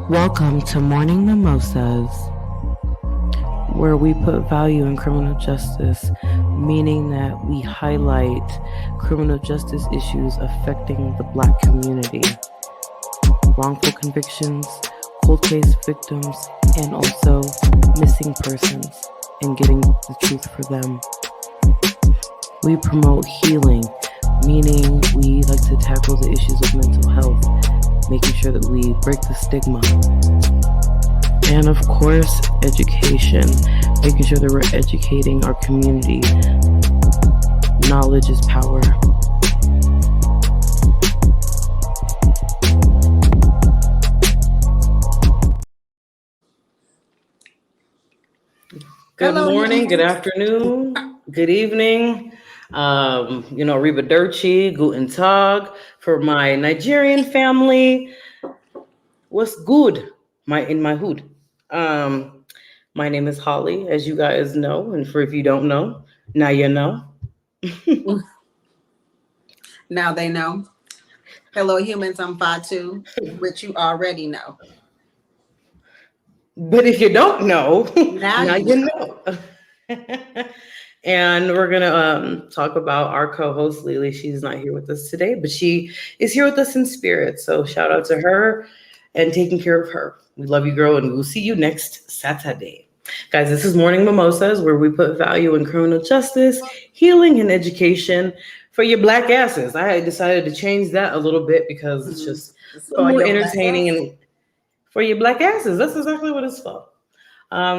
Welcome to Morning Mimosas, where we put value in criminal justice, meaning that we highlight criminal justice issues affecting the Black community, wrongful convictions, cold case victims, and also missing persons, and getting the truth for them. We promote healing, meaning we like to tackle the issues of mental health, making sure that we break the stigma. And of course, education, making sure that we're educating our community. Knowledge is power. Good morning, good afternoon, good evening. Arrivederci, Guten Tag for my Nigerian family. What's good in my hood? My name is Holly, as you guys know, and for if you don't know, now you know. Now they know. Hello, humans. I'm Fatu, which you already know. But if you don't know, now you know. And we're gonna talk about our co-host Lily. She's not here with us today, but she is here with us in spirit. So shout out to her and taking care of her. We love you, girl, and we'll see you next Saturday. Guys, this is Morning Mimosas, where we put value in criminal justice, healing, and education for your Black asses. I decided to change that a little bit because it's just more entertaining and for your Black asses. That's exactly what it's for.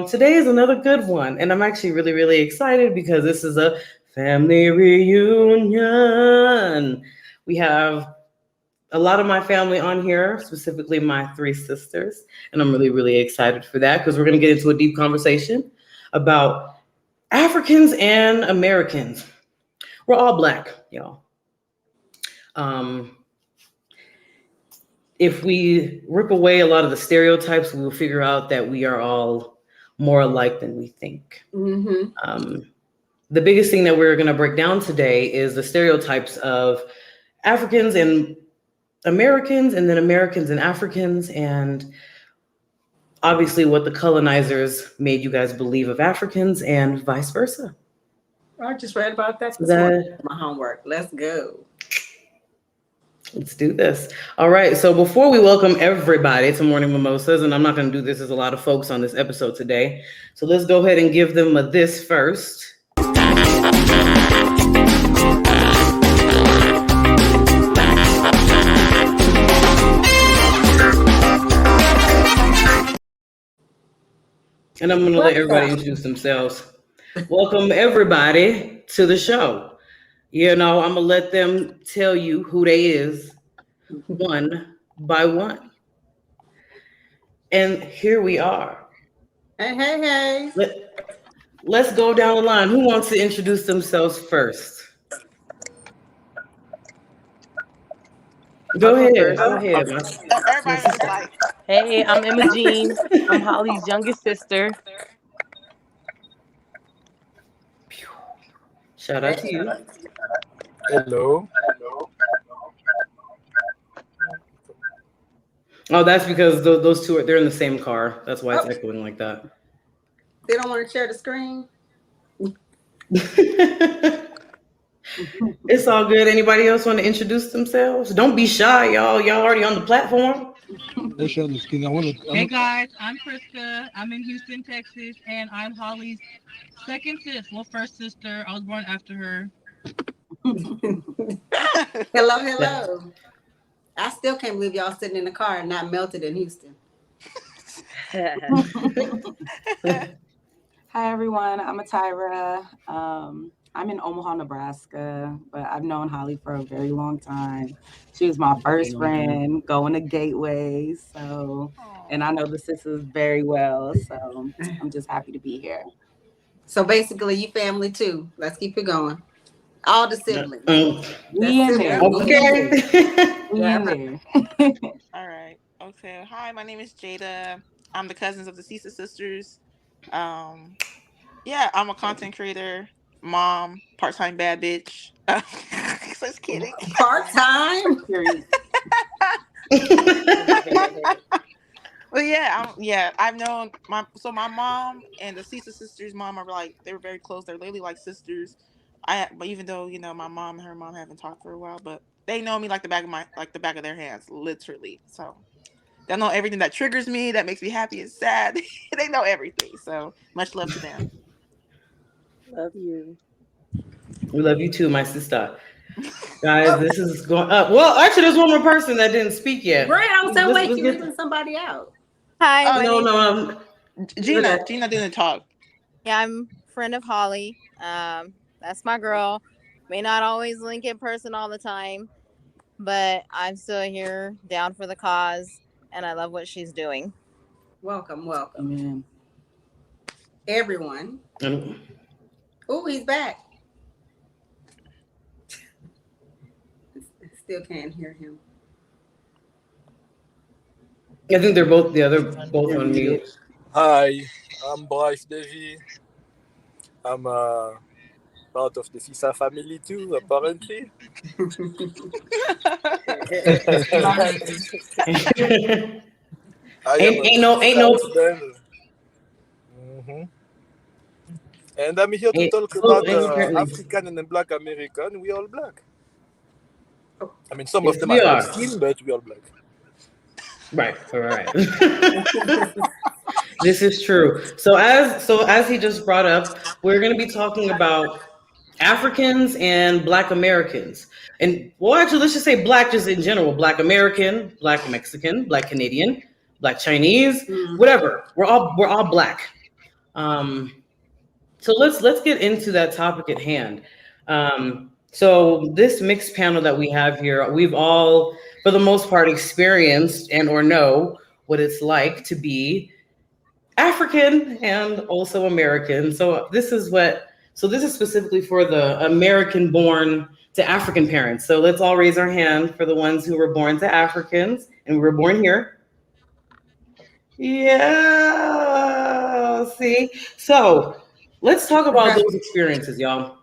Today is another good one, and I'm actually really, really excited because this is a family reunion. We have a lot of my family on here, specifically my three sisters, and I'm really, really excited for that because we're going to get into a deep conversation about Africans and Americans. We're all Black, y'all. If we rip away a lot of the stereotypes, we will figure out that we are all more alike than we think. Mm-hmm. The biggest thing that we're going to break down today is the stereotypes of Africans and Americans, and then Americans and Africans, and obviously what the colonizers made you guys believe of Africans and vice versa. I just read about that this morning. My homework. Let's go. Let's do this. All right. So before we welcome everybody to Morning Mimosas, and I'm not going to do this, there's a lot of folks on this episode today. So let's go ahead and give them this first. And I'm going to let everybody introduce themselves. Welcome everybody to the show. You know, I'm going to let them tell you who they is one by one. And here we are. Hey. Let's go down the line. Who wants to introduce themselves first? Go ahead. Everybody's like, hey, I'm Emma Jean. I'm Holly's youngest sister. Shout out to you. Hello. Oh, that's because those two they're in the same car. That's why it's echoing like that. They don't want to share the screen. It's all good. Anybody else want to introduce themselves? Don't be shy, y'all. Y'all already on the platform. Hey guys, I'm Krista. I'm in Houston, Texas, and I'm Holly's first sister. I was born after her. Hello. I still can't believe y'all sitting in the car and not melted in Houston. Hi everyone, I'm Atyra. I'm in Omaha, Nebraska, but I've known Holly for a very long time. She was my first friend going to Gateway, and I know the sisters very well, so I'm just happy to be here. So basically, you family too. Let's keep it going. All the siblings. We in there. Okay. We in there. All right. Okay. Hi, my name is Jada. I'm the cousins of the Cisa sisters. I'm a content creator, mom, part-time bad bitch. Just kidding. Part-time? But I've known my mom and the Cisa sisters' mom are like, they were very close. They're literally like sisters. But even though my mom and her mom haven't talked for a while, but they know me like the back of their hands, literally. So they know everything that triggers me, that makes me happy and sad. They know everything. So much love to them. Love you. We love you too, my sister. Guys, this is going up. Well, actually, there's one more person that didn't speak yet. Right, I was like, wait, you get- leaving somebody out. Hi. No. Gina didn't talk. Yeah, I'm a friend of Holly. That's my girl. May not always link in person all the time, but I'm still here, down for the cause, and I love what she's doing. Welcome. Amen. Everyone. Oh, he's back. Still can't hear him. I think they're both on mute. Hi, I'm Bryce Davy. I'm part of the Cisa family too, apparently. Ain't no. And I'm here to talk about African and Black American. We all black. I mean, some of them are skin, but we all black. Right. This is true. So as he just brought up, we're going to be talking about Africans and Black Americans. And well, actually, let's just say Black just in general. Black American, Black Mexican, Black Canadian, Black Chinese, whatever. We're all Black. So let's get into that topic at hand. So this mixed panel that we have here, we've all, for the most part, experienced and or know what it's like to be African and also American. So this is specifically for the American born to African parents. So let's all raise our hand for the ones who were born to Africans and we were born here. Yeah, see? So let's talk about those experiences, y'all.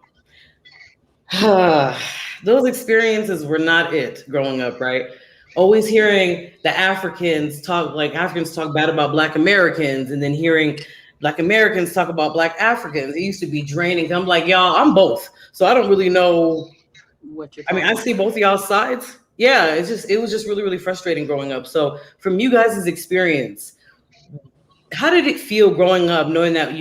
Those experiences were not it growing up, right? Always hearing the Africans talk bad about Black Americans and then hearing Black Americans talk about Black Africans. It used to be draining. I'm like, y'all, I'm both. So I don't really know What you're I see both of y'all's sides. Yeah, it was just really, really frustrating growing up. So from you guys' experience, how did it feel growing up knowing that,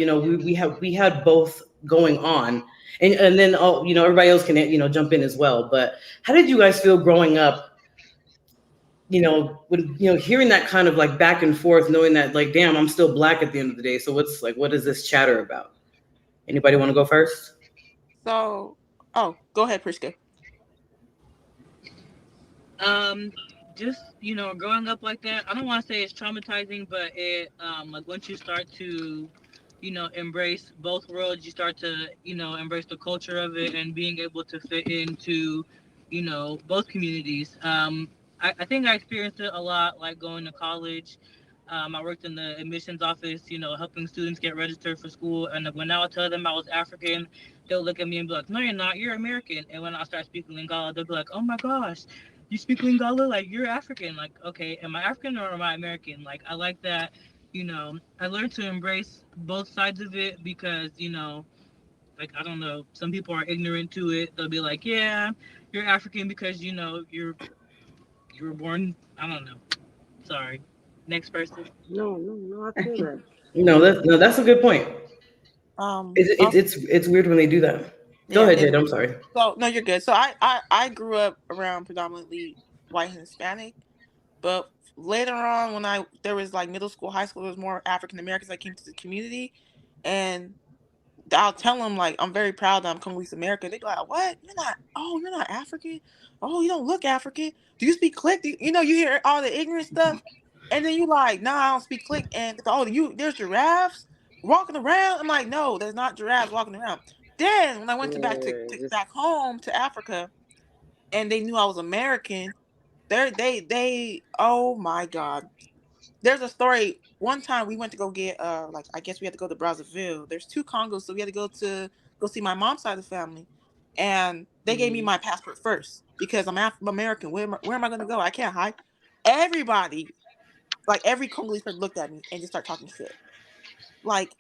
we had both going on? And then everybody else can jump in as well. But how did you guys feel growing up? When hearing that kind of like back and forth, knowing that like, damn, I'm still Black at the end of the day. So what is this chatter about? Anybody want to go first? So, go ahead, Priska. Just growing up like that, I don't want to say it's traumatizing, but it like once you start to embrace both worlds, you start to embrace the culture of it and being able to fit into both communities. I think I experienced it a lot, like going to college. I worked in the admissions office, helping students get registered for school. And when I would tell them I was African, they'll look at me and be like, no, you're not, you're American. And when I start speaking Lingala, they'll be like, oh my gosh, you speak Lingala? Like, you're African. Like, okay, am I African or am I American? Like, I like that, I learned to embrace both sides of it because, like, I don't know, some people are ignorant to it. They'll be like, yeah, you're African because, you were born, I don't know. Sorry. Next person. No, I feel that. No, that's a good point. It's weird when they do that. Go ahead, Jade. I'm sorry. So no, you're good. So I grew up around predominantly white and Hispanic, but later on when there was like middle school, high school, there was more African Americans that came to the community, and I'll tell them like I'm very proud that I'm Congolese American. They be like, "What? You're not African? Oh, you don't look African. Do you speak Click? You hear all the ignorant stuff, and then you like, nah, I don't speak Click. And there's giraffes walking around. I'm like, no, there's not giraffes walking around. Then when I went back home to Africa, and they knew I was American, they oh my God. There's a story. One time we went to go get I guess we had to go to Brazzaville. There's 2 Congos, so we had to go see my mom's side of the family, and they gave me my passport first because I'm American. Where am I going to go? I can't hide. Everybody, like every Congolese person looked at me and just started talking shit. Like,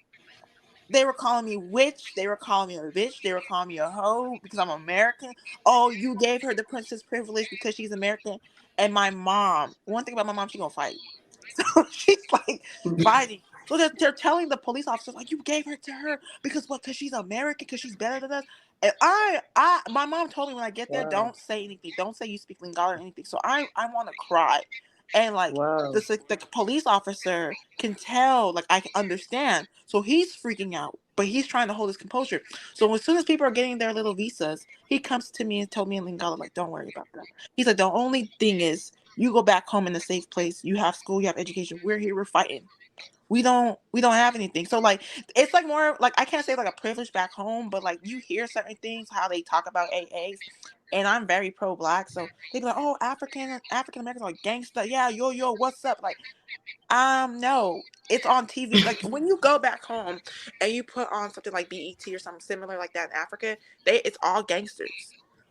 they were calling me witch. They were calling me a bitch. They were calling me a hoe because I'm American. Oh, you gave her the princess privilege because she's American. And my mom, one thing about my mom, she gonna fight. So she's like fighting. So they're telling the police officers, like, you gave her to her because what? Because she's American, because she's better than us. And my mom told me when I get there, don't say anything. Don't say you speak Lingala or anything. So I want to cry. And like the police officer can tell, like, I can understand. So he's freaking out, but he's trying to hold his composure. So as soon as people are getting their little visas, he comes to me and told me in Lingala, like, don't worry about that. He's like, the only thing is you go back home in a safe place. You have school, you have education. We're here, we're fighting. We don't have anything. So like, it's like more like, I can't say like a privilege back home, but like you hear certain things, how they talk about AAs. And I'm very pro-black, so they be like, "Oh, African Americans are like gangsta. Yeah, yo, what's up?" Like, no, it's on TV. Like when you go back home and you put on something like BET or something similar like that in Africa, it's all gangsters.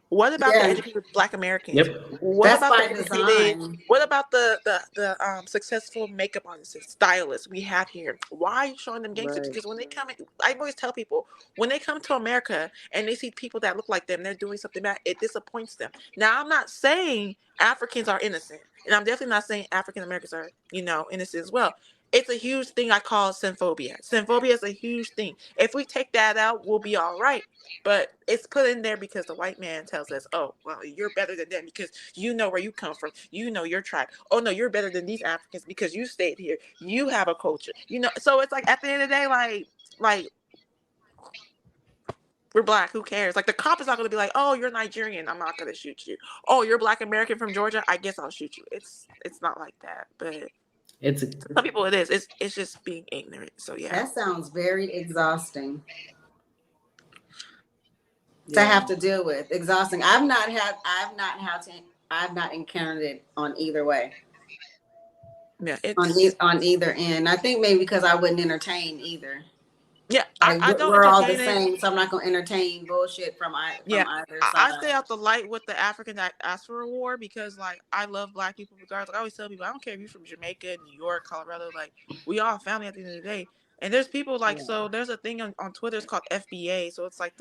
What about the educated Black Americans? Yep. What That's about by the design. educated? What about the successful makeup artists, stylists we have here? Why are you showing them gangsters? Because when they come in, I always tell people, when they come to America and they see people that look like them, they're doing something bad, it disappoints them. Now, I'm not saying Africans are innocent, and I'm definitely not saying African Americans are, innocent as well. It's a huge thing I call xenophobia. Xenophobia is a huge thing. If we take that out, we'll be all right. But it's put in there because the white man tells us, oh, well, you're better than them because you know where you come from. You know your tribe. Oh, no, you're better than these Africans because you stayed here. You have a culture. So it's like at the end of the day, like we're Black. Who cares? Like the cop is not going to be like, oh, you're Nigerian. I'm not going to shoot you. Oh, you're Black American from Georgia. I guess I'll shoot you. It's not like that. But some people it is. It's just being ignorant. So yeah. That sounds very exhausting. To have to deal with. Exhausting. I've not encountered it on either way. Yeah, on either end. I think maybe because I wouldn't entertain either. Yeah, like, I don't. We're all the same, so I'm not going to entertain bullshit from either side. I stay out the light with the African diaspora war because, like, I love Black people regardless. Like, I always tell people, I don't care if you're from Jamaica, New York, Colorado. Like, we all family at the end of the day. And there's people like, so there's a thing on Twitter. It's called FBA. So it's like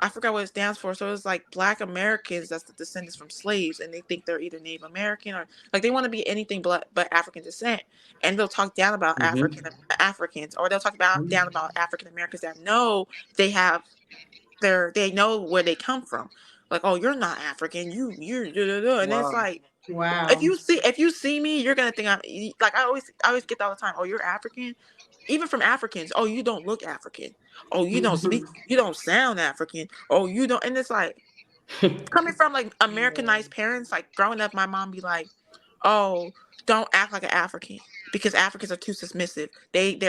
I forgot what it stands for. So it's like Black Americans, that's the descendants from slaves, and they think they're either Native American or like they want to be anything but African descent. And they'll talk down about Africans, or they'll talk down about African Americans that know they know where they come from. Like, oh, you're not African, you're and it's like, wow. If you see me, you're gonna think I'm like, I always get that all the time. Oh, you're African. Even from Africans, oh, you don't look African. Oh, you don't speak, you don't sound African. Oh, you don't, and it's like coming from like Americanized parents. Like growing up, my mom be like, "Oh, don't act like an African because Africans are too submissive. They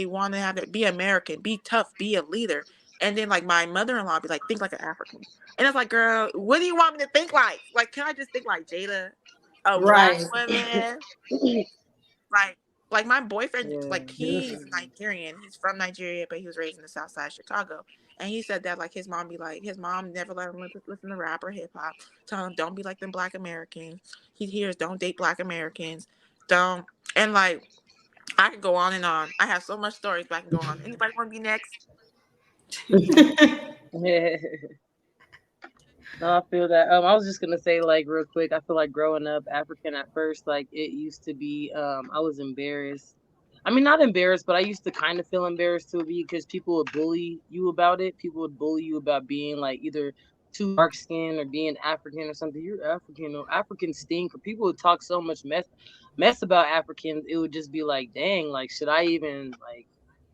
want to have it, be American, be tough, be a leader." And then like my mother-in-law be like, "Think like an African," and it's like, girl, what do you want me to think like? Like, can I just think like Jada, a Black woman, Like my boyfriend, like he's Nigerian. He's from Nigeria, but he was raised in the South Side of Chicago. And he said that like his mom never let him listen to rap or hip hop. Tell him don't be like them Black Americans. He hears don't date Black Americans. Don't. And like I could go on and on. I have so much stories, but I can go on. Anybody want to be next? No, I feel that. I was just gonna say, like, real quick, I feel like growing up African at first, like it used to be, I was embarrassed. I mean, not embarrassed, but I used to kind of feel embarrassed too, because people would bully you about it. People would bully you about being like either too dark skinned or being African or something. You're African, or Africans stink, or people would talk so much mess about Africans. It would just be like, dang, like, should I even like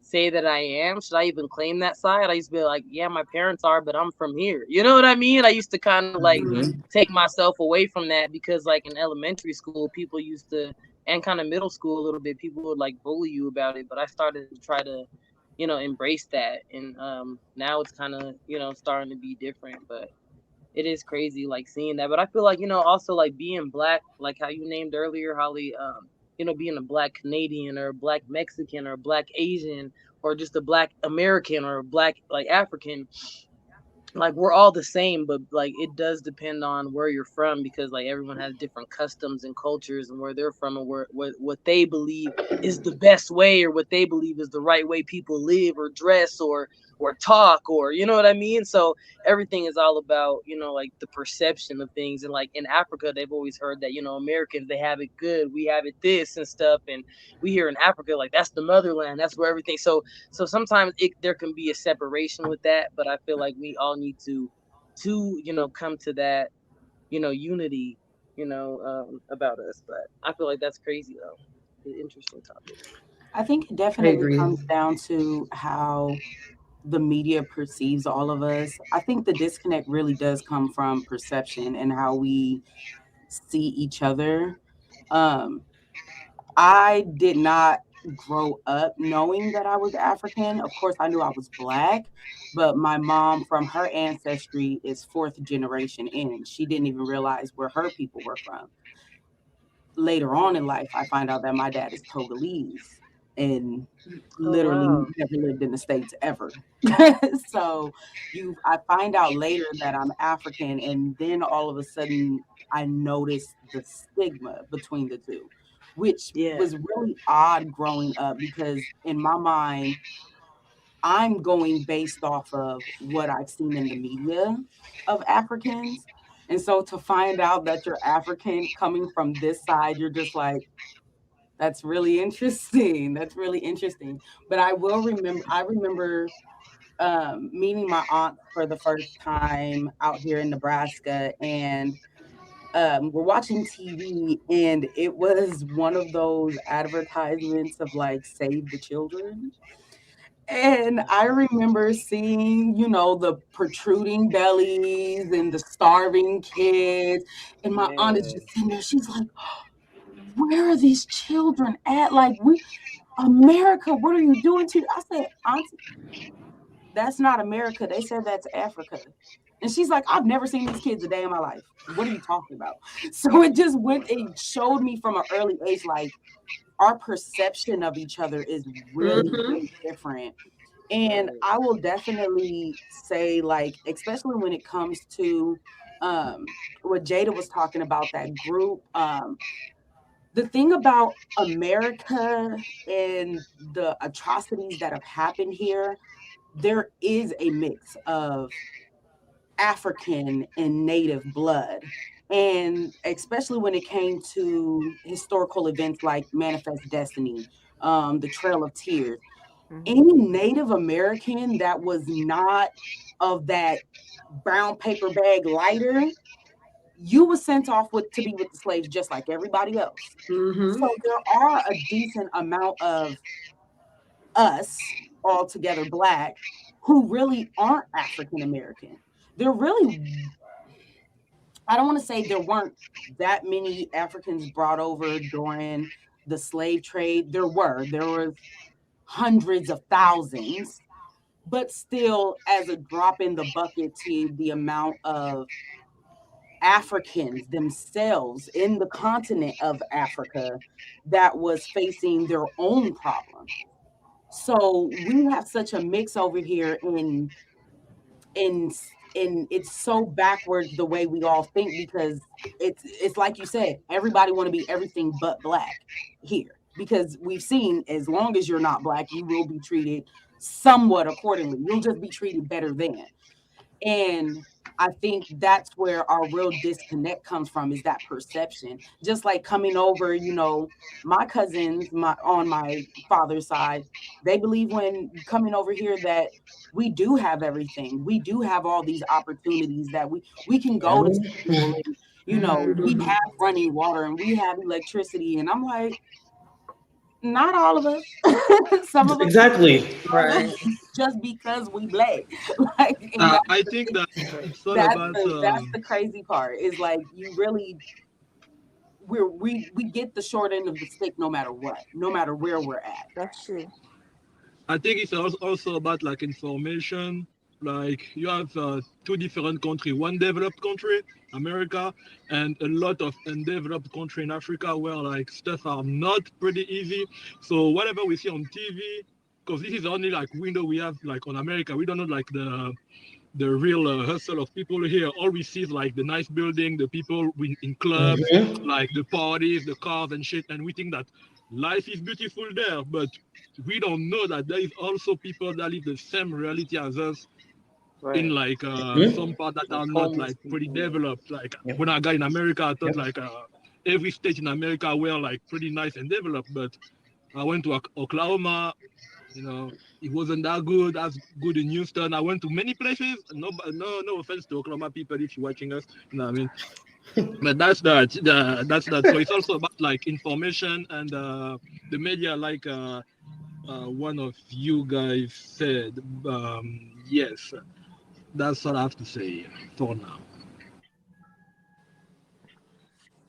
say that I am? Should I even claim that side? I used to be like, yeah, my parents are, but I'm from here. You know what I mean? I used to kind of like take myself away from that because like in elementary school, people used to, and kind of middle school a little bit, people would like bully you about it. But I started to try to, embrace that. And now it's kind of, starting to be different, but it is crazy like seeing that. But I feel like, also like being Black, like how you named earlier, Holly, being a Black Canadian or a Black Mexican or a Black Asian or just a Black American or a Black like African, like we're all the same, but like it does depend on where you're from, because like everyone has different customs and cultures and where they're from, and what they believe is the best way, or what they believe is the right way people live or dress or talk, or you know what I mean. So everything is all about, you know, like the perception of things. And like in Africa, they've always heard that, you know, Americans, they have it good, we have it this and stuff, and we here in Africa, like that's the motherland, that's where everything. So sometimes there can be a separation with that, but I feel like we all need to you know, come to that, you know, unity, you know, about us. But I feel like that's crazy though. An interesting topic. I think it definitely comes down to how the media perceives all of us. I think the disconnect really does come from perception and how we see each other. I did not grow up knowing that I was African. Of course, I knew I was Black, but my mom, from her ancestry, is 4th generation in. She didn't even realize where her people were from. Later on in life, I find out that my dad is Togolese and literally never lived in the States ever. So I find out later that I'm African, and then all of a sudden I notice the stigma between the two, which was really odd growing up, because in my mind, I'm going based off of what I've seen in the media of Africans. And so to find out that you're African coming from this side, you're just like, that's really interesting. That's really interesting. But I remember meeting my aunt for the first time out here in Nebraska, and we're watching TV, and it was one of those advertisements of like Save the Children. And I remember seeing, you know, the protruding bellies and the starving kids. And my aunt is just sitting there. She's like, where are these children at? Like, America, what are you doing to? I said, Auntie, that's not America. They said that's Africa. And she's like, I've never seen these kids a day in my life. What are you talking about? So it showed me from an early age, like, our perception of each other is really, really different. And I will definitely say, like, especially when it comes to what Jada was talking about, that group, the thing about America and the atrocities that have happened here, there is a mix of African and Native blood. And especially when it came to historical events like Manifest Destiny, the Trail of Tears, any Native American that was not of that brown paper bag lighter, you were sent off to be with the slaves just like everybody else. So there are a decent amount of us, all together Black, who really aren't African American. They're really, I don't want to say there weren't that many Africans brought over during the slave trade. There was hundreds of thousands, but still, as a drop in the bucket to the amount of Africans themselves in the continent of Africa that was facing their own problems. So we have such a mix over here, and it's so backwards the way we all think, because it's like you said, everybody want to be everything but Black here, because we've seen, as long as you're not Black, you will be treated somewhat accordingly. You'll just be treated better than. And I think that's where our real disconnect comes from, is that perception. Just like coming over, you know, my cousins, on my father's side, they believe when coming over here that we do have everything. We do have all these opportunities, that we can go to school, and, you know, we have running water and we have electricity. And I'm like, not all of us. Some of us, exactly, right? Just because we Black. Like, I think that's the crazy part. Is like, you really, we get the short end of the stick no matter what, no matter where we're at. That's true. I think it's also about like information. Like, you have two different countries, one developed country, America, and a lot of undeveloped country in Africa, where like stuff are not pretty easy. So whatever we see on TV, because this is the only like window we have like on America, we don't know like the the real hustle of people here. All we see is like the nice building, the people in clubs, like the parties, the cars and shit, and we think that life is beautiful there, but we don't know that there is also people that live the same reality as us in like some part that are not like pretty developed. Like when I got in America, I thought like every state in America were like pretty nice and developed, but I went to Oklahoma, you know, it wasn't that good as good in Houston. I went to many places. No offense to Oklahoma people if you're watching us, you know what I mean? But that's that. So it's also about like information and the media, like one of you guys said. Yes, that's what I have to say for now.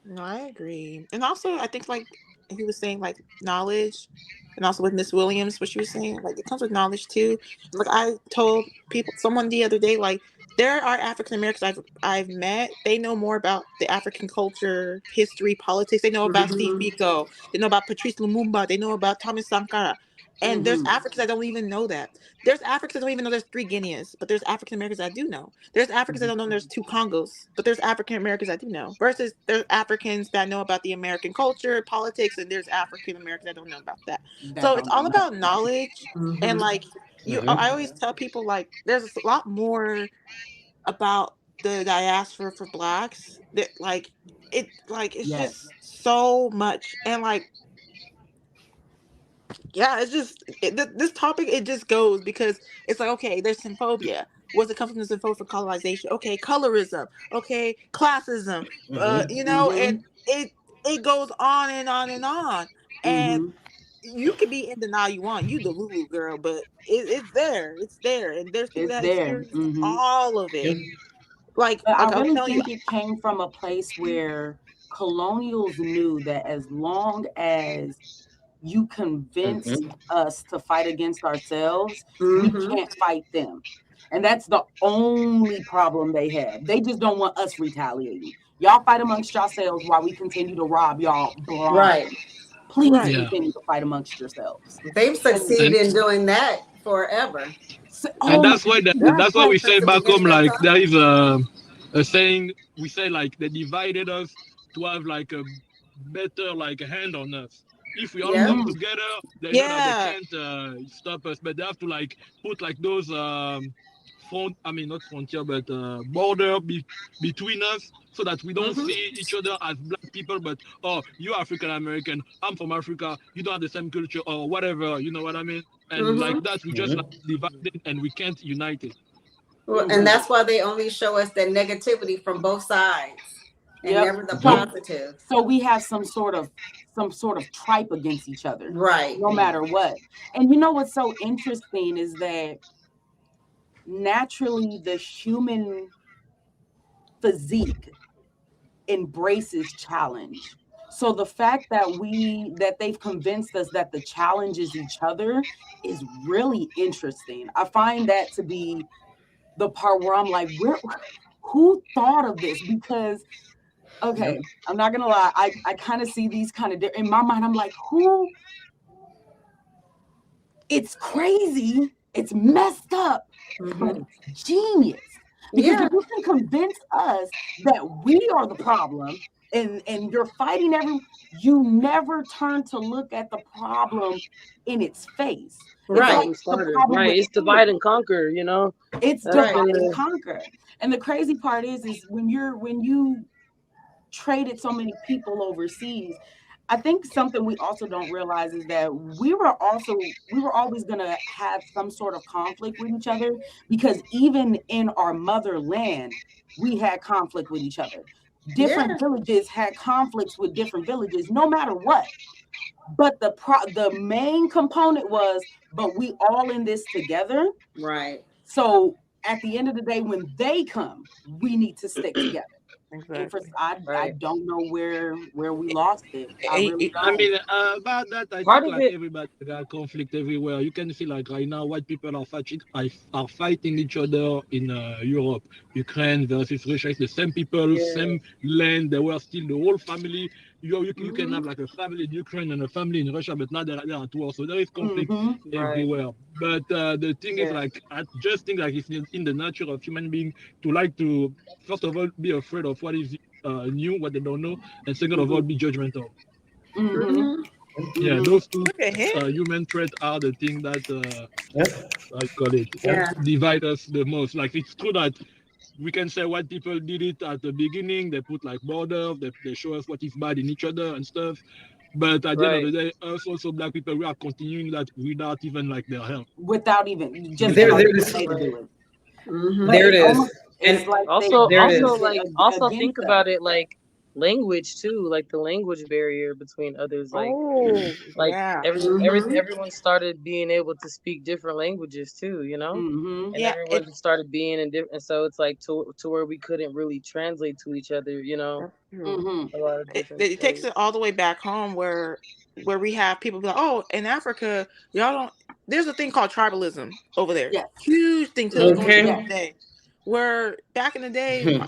No, I agree. And also, I think like he was saying, like knowledge, and also with Miss Williams, what she was saying, like it comes with knowledge too. Like I told someone the other day, like there are African Americans I've met. They know more about the African culture, history, politics. They know about Steve Biko. They know about Patrice Lumumba. They know about Thomas Sankara. And there's Africans that don't even know that. There's Africans that don't even know there's 3 Guineas, but there's African Americans that do know. There's Africans that don't know there's 2 Congos, but there's African Americans that do know. Versus there's Africans that know about the American culture, politics, and there's African Americans that don't know about that. So it's all about knowledge. And like I always tell people, like there's a lot more about the diaspora for Blacks that it's just so much. And like it's just this topic, it just goes because it's like, okay, there's xenophobia. What's it come from? The xenophobia for colonization? Okay, colorism. Okay, classism. You know, and it goes on and on and on. And you can be in denial you want. You the Lulu girl, but it's there. It's there, and there's people that experience all of it. Like I really think it came from a place where colonials knew that as long as you convince us to fight against ourselves, we can't fight them. And that's the only problem they have. They just don't want us retaliating. Y'all fight amongst yourselves while we continue to rob y'all blind. Right. Please continue to fight amongst yourselves. They've succeeded in doing that forever. And that's why that's why we say back home, like there is a saying, we say like they divided us to have like a better like a hand on us. If we all come together, they know that they can't stop us, but they have to like put like those not frontier, but border between us, so that we don't see each other as Black people, but you're African American, I'm from Africa, you don't have the same culture or whatever, you know what I mean? And like that, we just like divided and we can't unite it. Well, and that's why they only show us the negativity from both sides and never the positive. So we have some sort of tripe against each other, right? No matter what. And you know what's so interesting is that naturally the human physique embraces challenge. So the fact that they've convinced us that the challenge is each other is really interesting. I find that to be the part where I'm like, who thought of this? Because okay, I'm not gonna lie, I kind of see these kind of in my mind. I'm like, who? It's crazy. It's messed up, but it's genius. Because if you can convince us that we are the problem, and you're fighting you never turn to look at the problem in its face. Right. It's divide and conquer, you know. It's divide and conquer. And the crazy part is when you traded so many people overseas, I think something we also don't realize is that we were always going to have some sort of conflict with each other, because even in our motherland, we had conflict with each other. Different villages had conflicts with different villages, no matter what. But the main component was, but we all in this together. Right. So at the end of the day, when they come, we need to stick together. Exactly. I don't know where we lost it. About that, I think like everybody got conflict everywhere. You can see like right now, white people are fighting each other in Europe. Ukraine versus Russia. It's the same people, same land. They were still the whole family. you can have like a family in Ukraine and a family in Russia, but now they're at war. So there is conflict everywhere. But the thing is, like, I just think like it's in the nature of human being to like to, first of all, be afraid of what is new, what they don't know, and second of all, be judgmental. Yeah, those two human traits are the thing that I call it divide us the most. Like, it's true that we can say white people did it at the beginning. They put like borders, they show us what is bad in each other and stuff. But at the end of the day, us also black people, we are continuing that without even like their help. Without even just there it is. And like also think about it like language too, like the language barrier between others. Like, everyone started being able to speak different languages too, you know? And everyone started being in different, so it's like to where we couldn't really translate to each other, you know? A lot of different it takes it all the way back home where we have people be like, oh, in Africa, y'all don't, there's a thing called tribalism over there. Huge thing to this day. Where back in the day,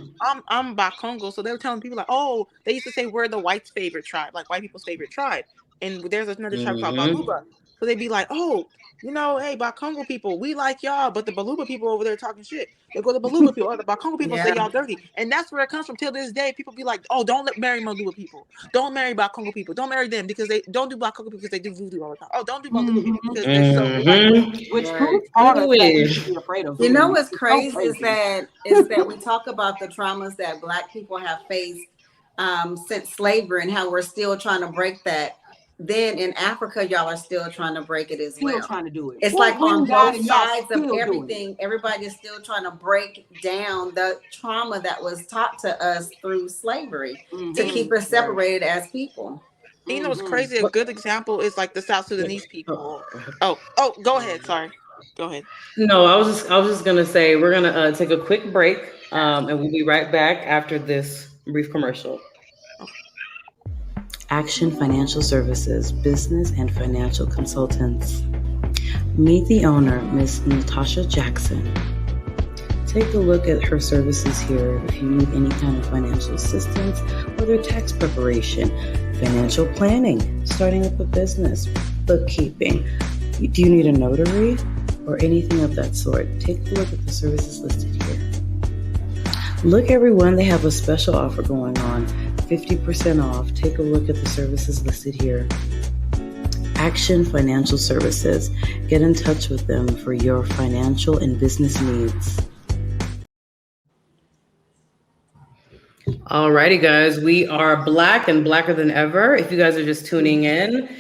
I'm Bakongo, so they were telling people like, oh, they used to say we're the whites' favorite tribe, like white people's favorite tribe, and there's another tribe called Baluba, so they'd be like, oh, you know, hey, Bakongo people, we like y'all, but the Baluba people over there talking shit. They go to Baluba people, or the Bakongo people say y'all dirty, and that's where it comes from. Till this day, people be like, oh, don't marry Baluba people, don't marry Bakongo people, don't marry them because they don't do Bakongo people because they do voodoo all the time. Oh, don't do Baluba people because they're so which proves part of that you should be afraid of. You know what's crazy is that we talk about the traumas that Black people have faced since slavery and how we're still trying to break that. Then in Africa, y'all are still trying to break it as well. Still trying to do it. It's like on both sides of everything. Everybody is still trying to break down the trauma that was taught to us through slavery to keep us separated as people. You know what's crazy? A good example is like the South Sudanese people. Oh, go ahead. Sorry, go ahead. No, I was just gonna say we're gonna take a quick break, and we'll be right back after this brief commercial. Action Financial Services, business and financial consultants. Meet the owner, Ms. Natasha Jackson. Take a look at her services here if you need any kind of financial assistance, whether tax preparation, financial planning, starting up a business, bookkeeping. Do you need a notary or anything of that sort? Take a look at the services listed here. Look, everyone, they have a special offer going on, 50% off. Take a look at the services listed here. Action Financial Services. Get in touch with them for your financial and business needs. Alrighty, guys, we are Black and blacker than ever. If you guys are just tuning in,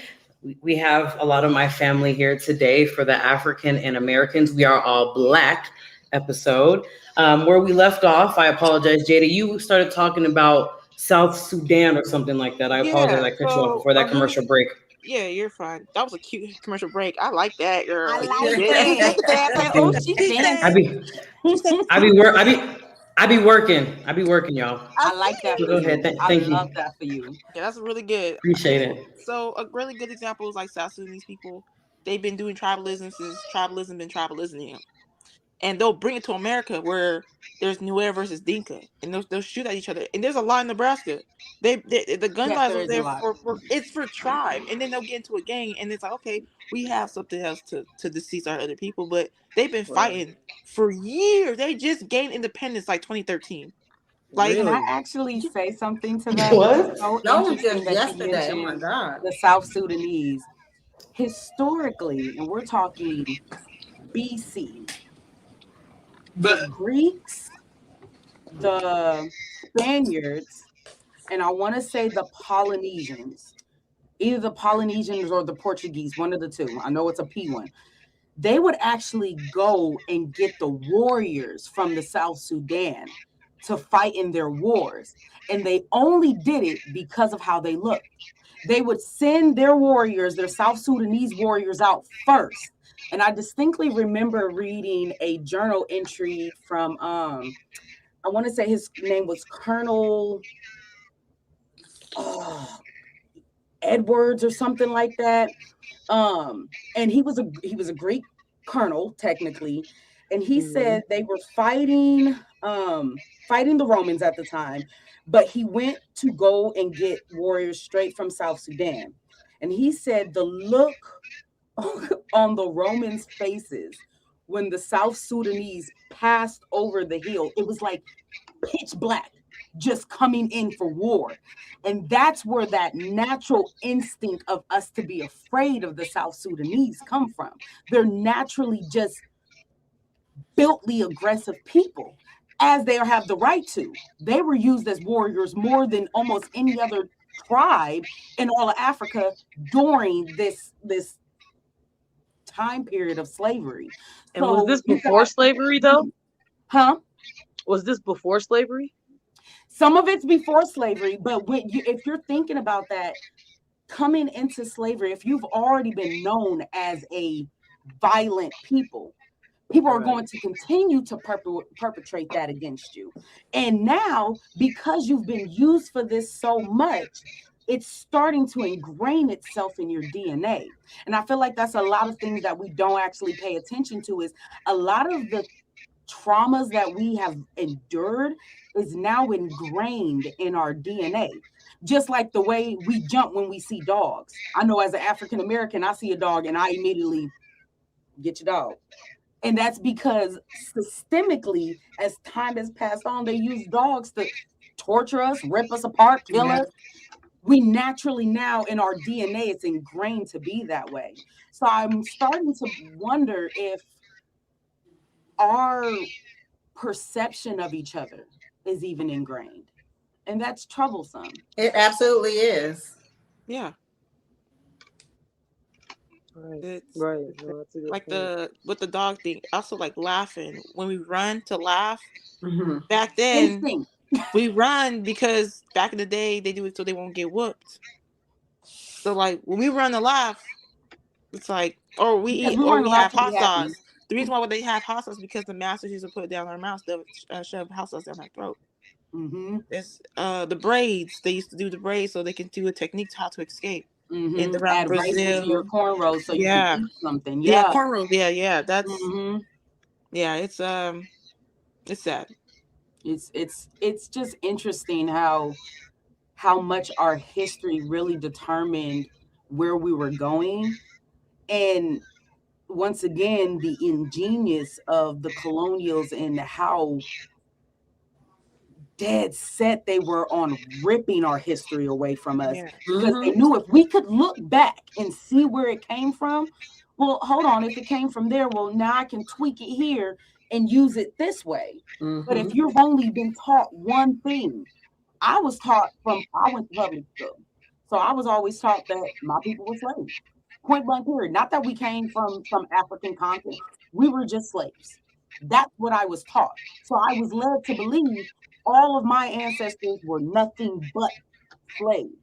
we have a lot of my family here today for the African and Americans. We are all Black episode. Where we left off, I apologize, Jada, you started talking about South Sudan or something like that. I apologize, I cut you off before that commercial break. Yeah, you're fine. That was a cute commercial break. I like that, girl. I like that. Oh, she I be working, y'all. I like that. Go ahead. Thank you. I love that for you. Yeah, that's really good. Appreciate it. So a really good example is like South Sudanese people. They've been doing tribalism since tribalism been tribalism. And they'll bring it to America where there's Nuer versus Dinka, and they'll shoot at each other. And there's a lot in Nebraska. The gun violence was there it's for tribe, and then they'll get into a gang, and it's like, okay, we have something else to decease our other people, but they've been fighting for years. They just gained independence like 2013. Like, can I actually say something to that? What? So that was just yesterday. Oh my God. The South Sudanese, historically, and we're talking BC. The Greeks, the Spaniards, and I want to say the Polynesians, either the Polynesians or the Portuguese, one of the two. I know it's a P one. They would actually go and get the warriors from the South Sudan to fight in their wars. And they only did it because of how they looked. They would send their warriors, their South Sudanese warriors, out first. And I distinctly remember reading a journal entry from, I want to say his name was Colonel Edwards or something like that. And he was a Greek colonel, technically. And he said they were fighting the Romans at the time, but he went to go and get warriors straight from South Sudan. And he said the look on the Romans' faces when the South Sudanese passed over the hill, it was like pitch black, just coming in for war. And that's where that natural instinct of us to be afraid of the South Sudanese come from. They're naturally just builtly aggressive people, as they have the right to. They were used as warriors more than almost any other tribe in all of Africa during this time period of slavery. And was this before slavery though? Huh? Was this before slavery? Some of it's before slavery, but if you're thinking about that, coming into slavery, if you've already been known as a violent people are going to continue to perpetrate that against you. And now, because you've been used for this so much, it's starting to ingrain itself in your DNA. And I feel like that's a lot of things that we don't actually pay attention to. Is a lot of the traumas that we have endured is now ingrained in our DNA. Just like the way we jump when we see dogs. I know as an African American, I see a dog and I immediately get your dog. And that's because systemically, as time has passed on, they use dogs to torture us, rip us apart, kill us. We naturally now in our DNA, it's ingrained to be that way. So I'm starting to wonder if our perception of each other is even ingrained. And that's troublesome. It absolutely is. Yeah. Right. No, like with the dog thing, also like laughing. When we run to laugh, back then we run because back in the day they do it so they won't get whooped. So like when we run to laugh, it's like we have hot sauce. The reason why they have hot sauce is because the masters used to put it down our mouths, they'll shove hot sauce down our throat. It's the braids. They used to do the braids so they can do a technique to how to escape. In the add Brazil, to your cornrows so you can eat something. Yeah, cornrows. Yeah. That's it's sad. It's just interesting how much our history really determined where we were going, and once again the ingenious of the colonials and how dead set they were on ripping our history away from us, because they knew if we could look back and see where it came from, well, hold on, if it came from there, well, now I can tweak it here and use it this way. But if you've only been taught one thing, I went to public school, so I was always taught that my people were slaves, point blank period. Not that we came from some African continent, we were just slaves. That's what I was taught. So I was led to believe all of my ancestors were nothing but slaves.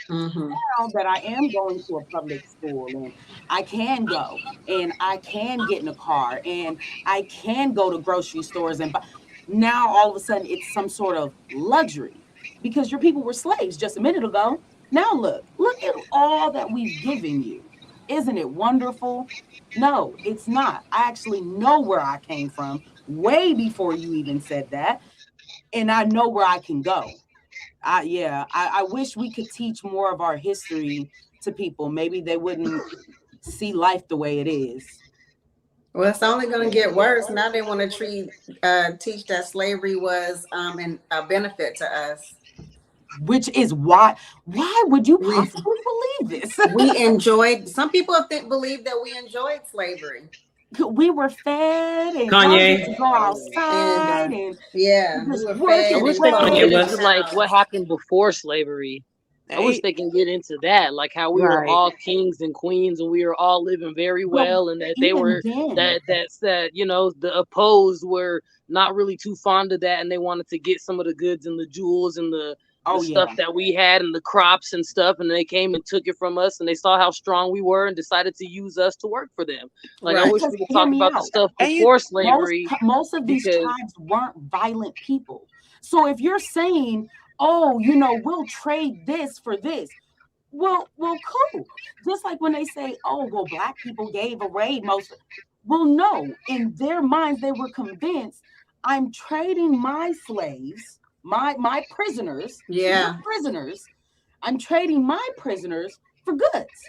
Now that I am going to a public school and I can go and I can get in a car and I can go to grocery stores and buy, now all of a sudden it's some sort of luxury because your people were slaves just a minute ago. Now look at all that we've given you. Isn't it wonderful? No, it's not. I actually know where I came from way before you even said that. And I know where I can go. I wish we could teach more of our history to people. Maybe they wouldn't see life the way it is. Well, it's only going to get worse. Now they want to teach that slavery was a benefit to us. Which is why would you possibly believe this? Some people believe that we enjoyed slavery. We were fed and Kanye go outside and we were fed. I wish they can get into like what happened before slavery. I wish they can get into that, like how we were all kings and queens and we were all living very well, and that they were that you know the opposed were not really too fond of that, and they wanted to get some of the goods and the jewels and the stuff that we had and the crops and stuff, and they came and took it from us, and they saw how strong we were and decided to use us to work for them. Like I wish we could talk about the stuff before slavery. Most of these tribes weren't violent people. So if you're saying, oh, you know, we'll trade this for this, well, cool. Just like when they say, oh, well, black people gave away most. Well, no, in their minds, they were convinced I'm trading my slaves, my prisoners, Yeah. prisoners. I'm trading my prisoners for goods.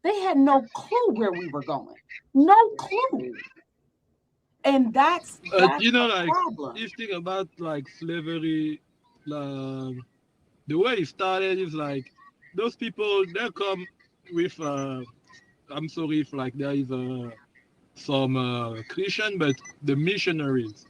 They had no clue where we were going. No clue. And that's You know, like problem. this thing about like slavery, the way it started is like those people they come with. I'm sorry if like there is some Christian, but the missionaries.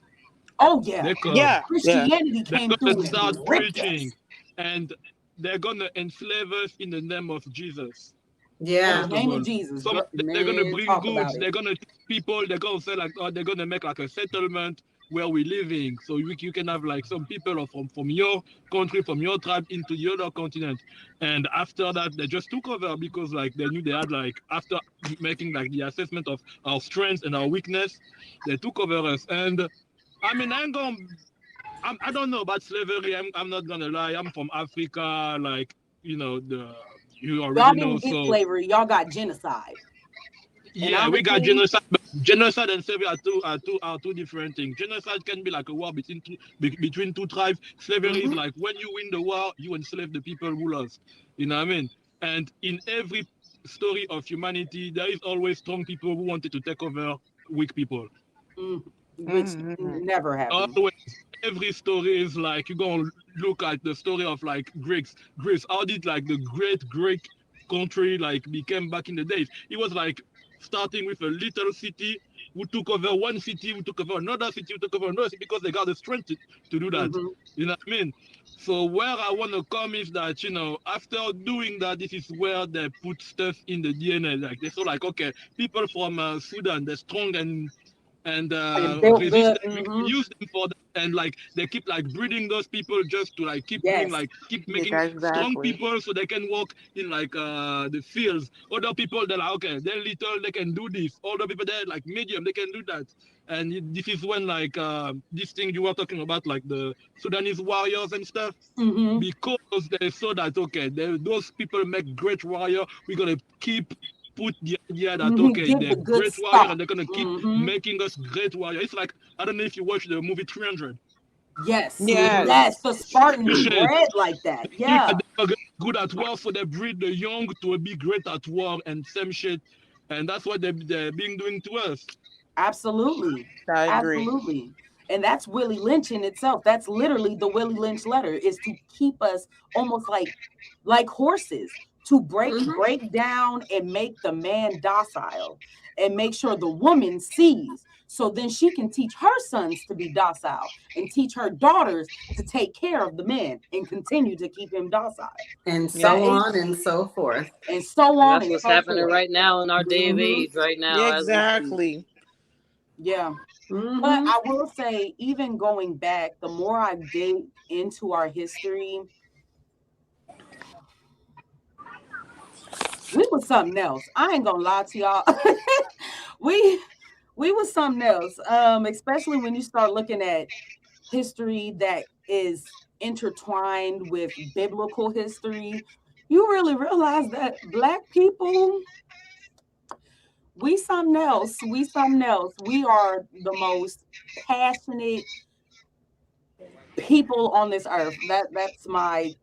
Oh yeah, they come. Yeah. Christianity They're came gonna through and start ripped preaching, us. and they're gonna enslave us in the name of Jesus. Yeah. In the name of Jesus. They're gonna Man, bring talk goods. about it. They're gonna teach people. They're gonna say like, oh, they're gonna make like a settlement where we're living, so you can have like some people from your country, from your tribe into the other continent. And after that, they just took over because like they knew they had like after making like the assessment of our strengths and our weakness, they took over us. And I mean, I don't know about slavery. I'm not gonna lie. I'm from Africa, like you know you Y'all already didn't know. get So slavery, y'all got genocide. yeah, we got genocide. But genocide and slavery are two different things. Genocide can be like a war between two tribes. Slavery is like when you win the war, you enslave the people who lost. You know what I mean? And in every story of humanity, there is always strong people who wanted to take over weak people. Which never happened. Always, every story is like you're gonna look at the story of like Greece. How did like the great Greek country like became back in the days? It was like starting with a little city who took over one city, who took over another city, who took over another city because they got the strength to do that. You know what I mean? So where I want to come is that, you know, after doing that, this is where they put stuff in the DNA. Like they saw like, okay, people from Sudan, they're strong and resist them. We can use them for that. And like they keep like breeding those people just to like keep doing like keep making strong people so they can work in like the fields. Other people they're like, okay, they're little, they can do this. Other people they're like medium, they can do that. And this is when like this thing you were talking about, like the Sudanese warriors and stuff, because they saw that okay, those people make great warrior. We're gonna put the idea that okay, they're great warrior and they're gonna keep making us great warrior. It's like I don't know if you watch the movie 300. Yes, the Spartans bred like that. Yeah, they're good at war, so they breed the young to be great at war and same shit, and that's what they're being doing to us. Absolutely, I agree. Absolutely. And that's Willie Lynch in itself. That's literally the Willie Lynch letter, is to keep us almost like horses, to break down and make the man docile and make sure the woman sees. So then she can teach her sons to be docile and teach her daughters to take care of the man and continue to keep him docile. And so on and so forth. And so on. That's what's happening right now in our day of age right now. Exactly. Yeah. But I will say, even going back, the more I dig into our history, we was something else. I ain't gonna lie to y'all. we was something else. Especially when you start looking at history that is intertwined with biblical history, you really realize that Black people, we something else. We something else. We are the most passionate people on this earth. That's my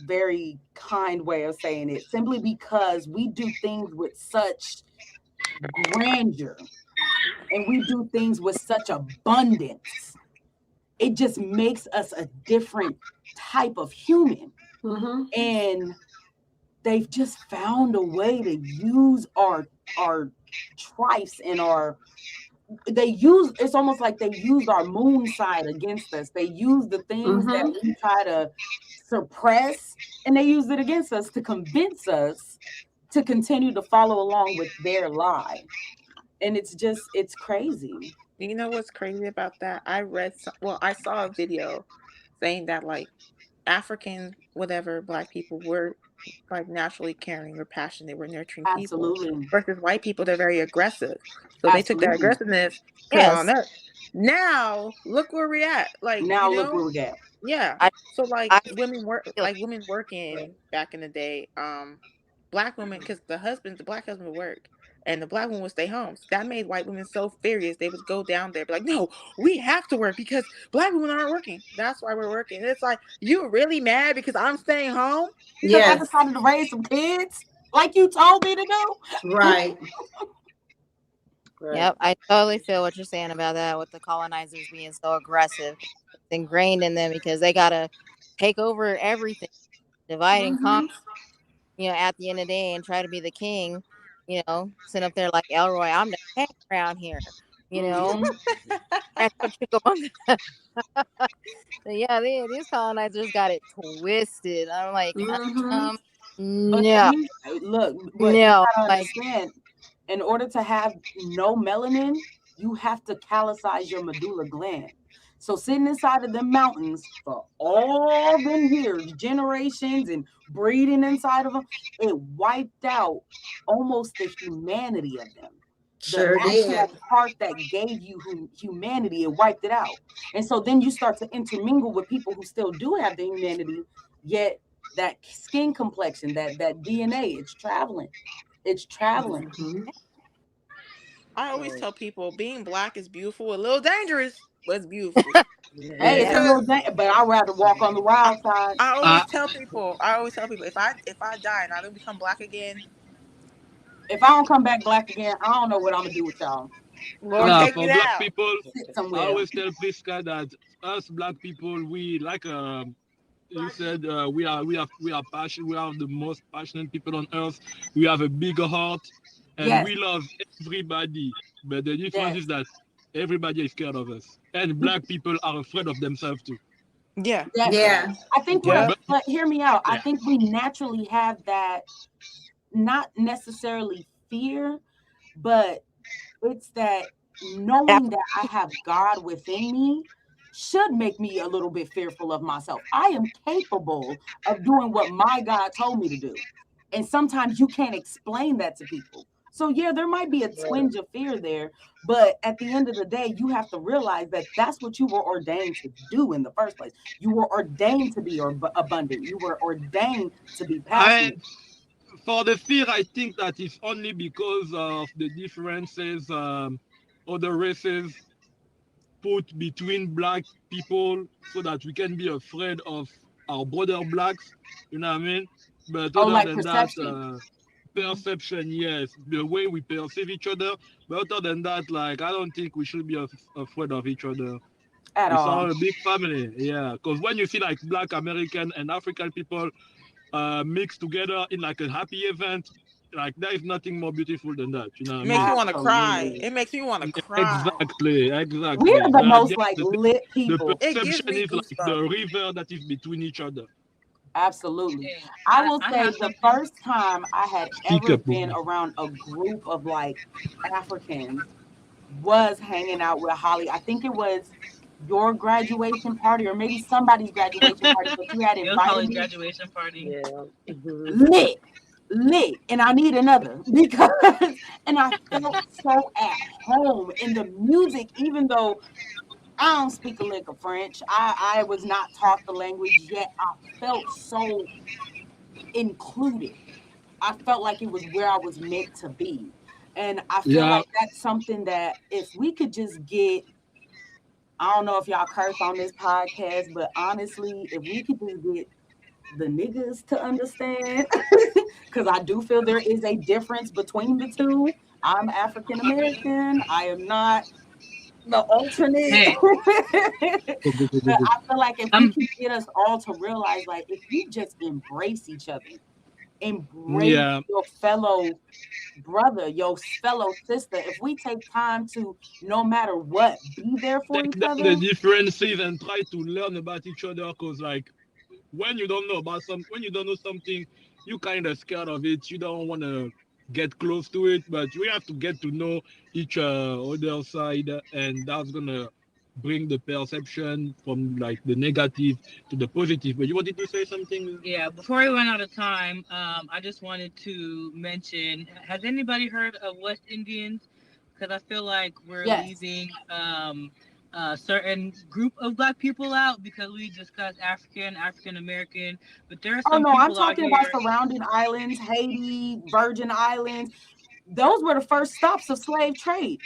very kind way of saying it, simply because we do things with such grandeur and we do things with such abundance. It just makes us a different type of human. And they've just found a way to use our trifes and it's almost like they use our moon side against us. They use the things that we try to suppress, and they use it against us to convince us to continue to follow along with their lie. And it's crazy. You know what's crazy about that? I saw a video saying that like African, whatever, Black people were like naturally caring or passionate, were nurturing people. Versus white people, they're very aggressive. So they took that aggressiveness, put it on us. Now look where we're at. Like look where we're at. Yeah. So like women working back in the day, Black women, because the Black husband would work. and the black women would stay home. So that made white women so furious. They would go down there, be like, no, we have to work because black women aren't working. That's why we're working. And it's like, you really mad because I'm staying home? Because I decided to raise some kids like you told me to do. Right. Yep, I totally feel what you're saying about that with the colonizers being so aggressive. It's ingrained in them because they gotta take over everything, divide and conquer, at the end of the day, and try to be the king, sit up there like Elroy, I'm the king around here, That's what you go on. So yeah, these colonizers got it twisted. I'm like, But no, look, but you gotta understand, in order to have no melanin, you have to calcize your medulla gland. So sitting inside of the mountains for all them years, generations, and breeding inside of them, it wiped out almost the humanity of them. Sure the did. actual part that gave you humanity, it wiped it out. And so then you start to intermingle with people who still do have the humanity, yet that skin complexion, that DNA, it's traveling. It's traveling. I always tell people being black is beautiful, a little dangerous, but it's beautiful. Hey, it's a little but I'd rather walk on the wild side. I always tell people, if I die and I don't become black again, if I don't come back black again, I don't know what I'm gonna do with y'all. Lord, take for it black out. people, somewhere. I always tell Priska that us black people, we like you said we are passionate. We are the most passionate people on earth. We have a bigger heart, and we love everybody. But the difference is that everybody is scared of us, and black people are afraid of themselves too. Yeah. I think but hear me out. I think we naturally have that, not necessarily fear, but it's that knowing that I have God within me should make me a little bit fearful of myself. I am capable of doing what my God told me to do. And sometimes you can't explain that to people. So yeah, there might be a twinge of fear there, but at the end of the day, you have to realize that that's what you were ordained to do in the first place. You were ordained to be abundant. You were ordained to be passionate. For the fear, I think that it's only because of the differences other races put between black people, so that we can be afraid of our brother blacks. You know what I mean? But other than that, perception, yes, the way we perceive each other. But other than that, like, I don't think we should be afraid of each other. At it's all. all a big family, yeah. Because when you see like black American and African people mixed together in like a happy event, like there is nothing more beautiful than that. You know what I mean? It makes you want to cry. It makes me want to cry. Exactly. We're the most like lit people. The perception is like the river that is between each other. Absolutely. I will say the first time I had ever been around a group of like Africans was hanging out with Holly. I think it was your graduation party, or maybe somebody's graduation party, but you had invited me. Graduation party. Yeah. Lit, and I need another because, and I felt so at home in the music, even though I don't speak a lick of French. I was not taught the language yet. I felt so included. I felt like it was where I was meant to be. And I feel like that's something that if we could just get, I don't know if y'all curse on this podcast, but honestly, if we could just get the niggas to understand, because I do feel there is a difference between the two. I'm African American. I am not the alternate. But I feel like if we can get us all to realize, like, if you just embrace each other, embrace your fellow brother, your fellow sister, if we take time to, no matter what, be there for each other. The differences and try to learn about each other, because like when you don't know something, you kind of scared of it. You don't want to get close to it, but we have to get to know each other side, and that's gonna bring the perception from like the negative to the positive. But you wanted to say something? Yeah, before we run out of time, I just wanted to mention, has anybody heard of West Indians? Because I feel like we're leaving a certain group of Black people out because we discussed African American, but there are some I'm talking about surrounding islands, Haiti, Virgin Islands. those were the first stops of slave trade,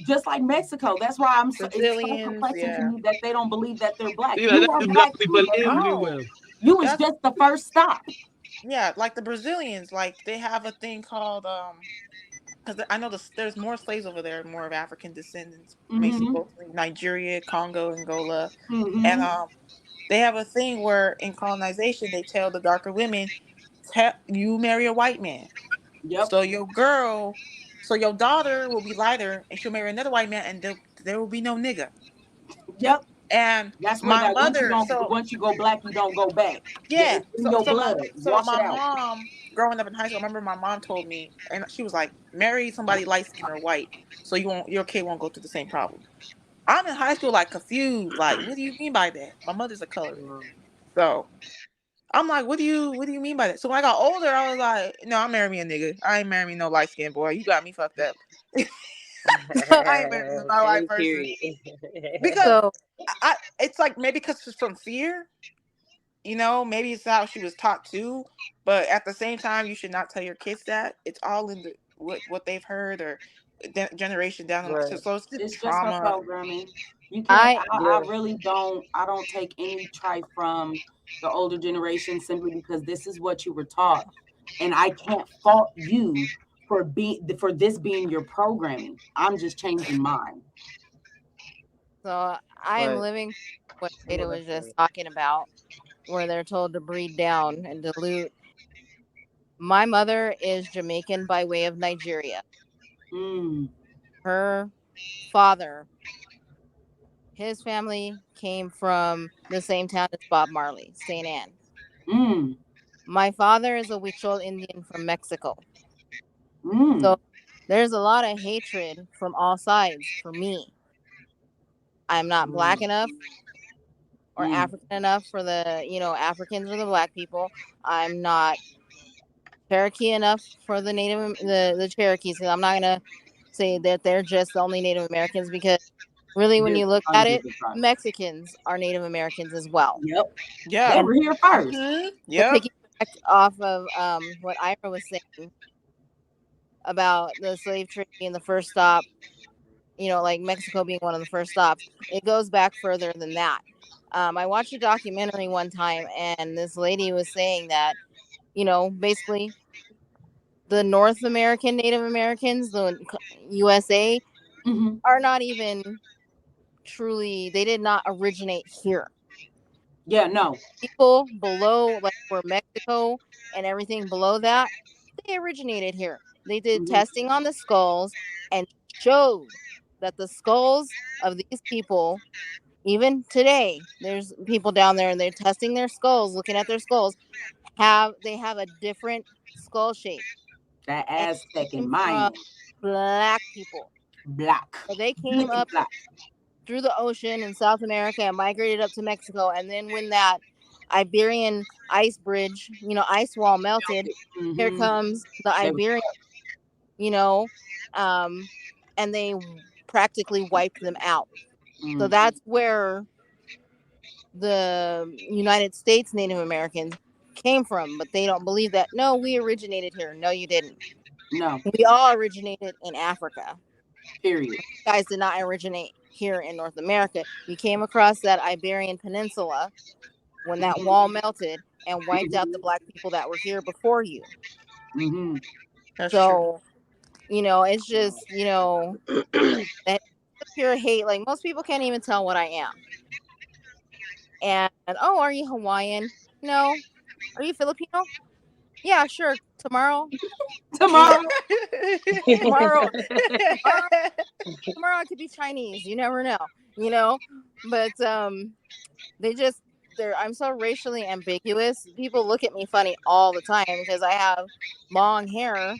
just like Mexico. That's why it's so perplexing to me that they don't believe that they're black. Yeah, You that's are the black black people too, baby. everywhere. You was just the first stop. Yeah, like the Brazilians, like they have a thing called because I know there's more slaves over there, more of African descendants, mostly Nigeria, Congo, Angola, and they have a thing where in colonization they tell the darker women, you marry a white man. Yep. So your daughter will be lighter, and she'll marry another white man, and there will be no nigga. Yep. And that's why my mother. Once you go black, you don't go back. Yeah. It's in your blood. My mom, growing up in high school, I remember my mom told me, and she was like, "Marry somebody light skinned or white, so your kid won't go through the same problem." I'm in high school, like confused, like, what do you mean by that? My mother's a colorist, so I'm like, what do you mean by that? So when I got older, I was like, no, I'm marrying me a nigga. I ain't marrying me no light skinned boy. You got me fucked up. So I ain't marrying my white person because it's like maybe because it's from fear. Maybe it's how she was taught too, but at the same time, you should not tell your kids that. It's all in what they've heard or generation down the line. So it's trauma. Just her programming. You can't. I really don't. I don't take any tripe from the older generation simply because this is what you were taught, and I can't fault you for this being your programming. I'm just changing mine. So I am living what Jada was just talking about, where they're told to breed down and dilute. My mother is Jamaican by way of Nigeria. Her father, his family came from the same town as Bob Marley, St. Anne. My father is a Huichol Indian from Mexico. So there's a lot of hatred from all sides for me. I'm not black enough or African enough for the, Africans or the black people. I'm not Cherokee enough for the the Cherokees. I'm not gonna say that they're just the only Native Americans because really, when you look at it, Mexicans are Native Americans as well. Yep. Yeah. They were here first. To piggyback off of what Ira was saying about the slave trade being the first stop, like Mexico being one of the first stops, it goes back further than that. I watched a documentary one time, and this lady was saying that, basically the North American Native Americans, the USA, are not even truly, they did not originate here. Yeah, no. People below, like where Mexico and everything below that, they originated here. They did testing on the skulls and showed that the skulls of these people, even today, there's people down there and they're testing their skulls, looking at their skulls, they have a different skull shape. That Aztec in mine. Black people. Black. So they came up through the ocean in South America and migrated up to Mexico. And then when that Iberian ice bridge, ice wall melted, here comes the Iberian, and they practically wiped them out. So that's where the United States Native Americans came from, but they don't believe that. No, we originated here. No, you didn't. No. We all originated in Africa. Period. You guys did not originate here in North America. You came across that Iberian Peninsula when that wall melted and wiped out the black people that were here before you. That's so true. It's just, that pure hate. Like, most people can't even tell what I am. And oh, are you Hawaiian? No. Are you Filipino? Yeah, sure. Tomorrow I could be Chinese. You never know. But I'm so racially ambiguous. People look at me funny all the time because I have long hair.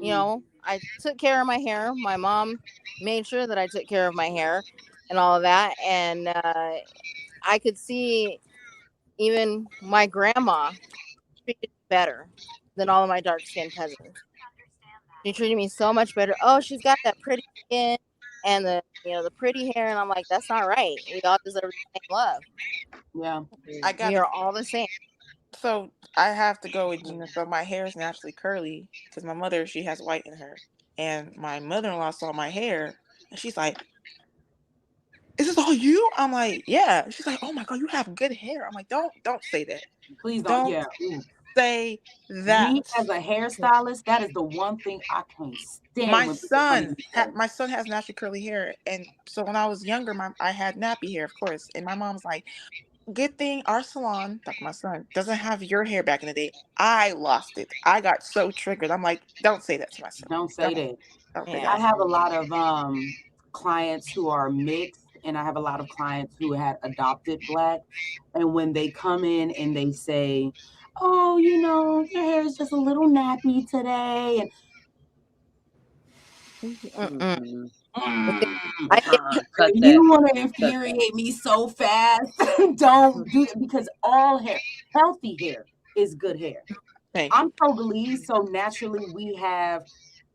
I took care of my hair. My mom made sure that I took care of my hair and all of that. And I could see even my grandma treated me better than all of my dark-skinned cousins. She treated me so much better. Oh, she's got that pretty skin and the pretty hair, and I'm like, that's not right. We all deserve the same love. Yeah, we are all the same. So I have to go with Gina. So my hair is naturally curly because my mother, she has white in her. and my mother-in-law saw my hair, and she's like, "Is this all you?" I'm like, "Yeah." She's like, "Oh my God, you have good hair." I'm like, "Don't say that. Please don't. Don't Yeah. say that." Me as a hairstylist, that is the one thing I can't stand. My when people come to son, me with. my son has naturally curly hair, and so when I was younger, I had nappy hair, of course, and my mom's like, "Good thing our salon, like my son, doesn't have your hair back in the day." I lost it. I got so triggered. I'm like, "Don't say that to my son. Don't say that. Don't say Yeah. I that." have a lot of clients who are mixed, and I have a lot of clients who had adopted Black. And when they come in and they say, "Oh, you know, your hair is just a little nappy today," and Mm-mm. Cut you that. want to infuriate me so fast, don't do it, because all hair, healthy hair, is good hair. Thank you. I'm Togolese, so naturally we have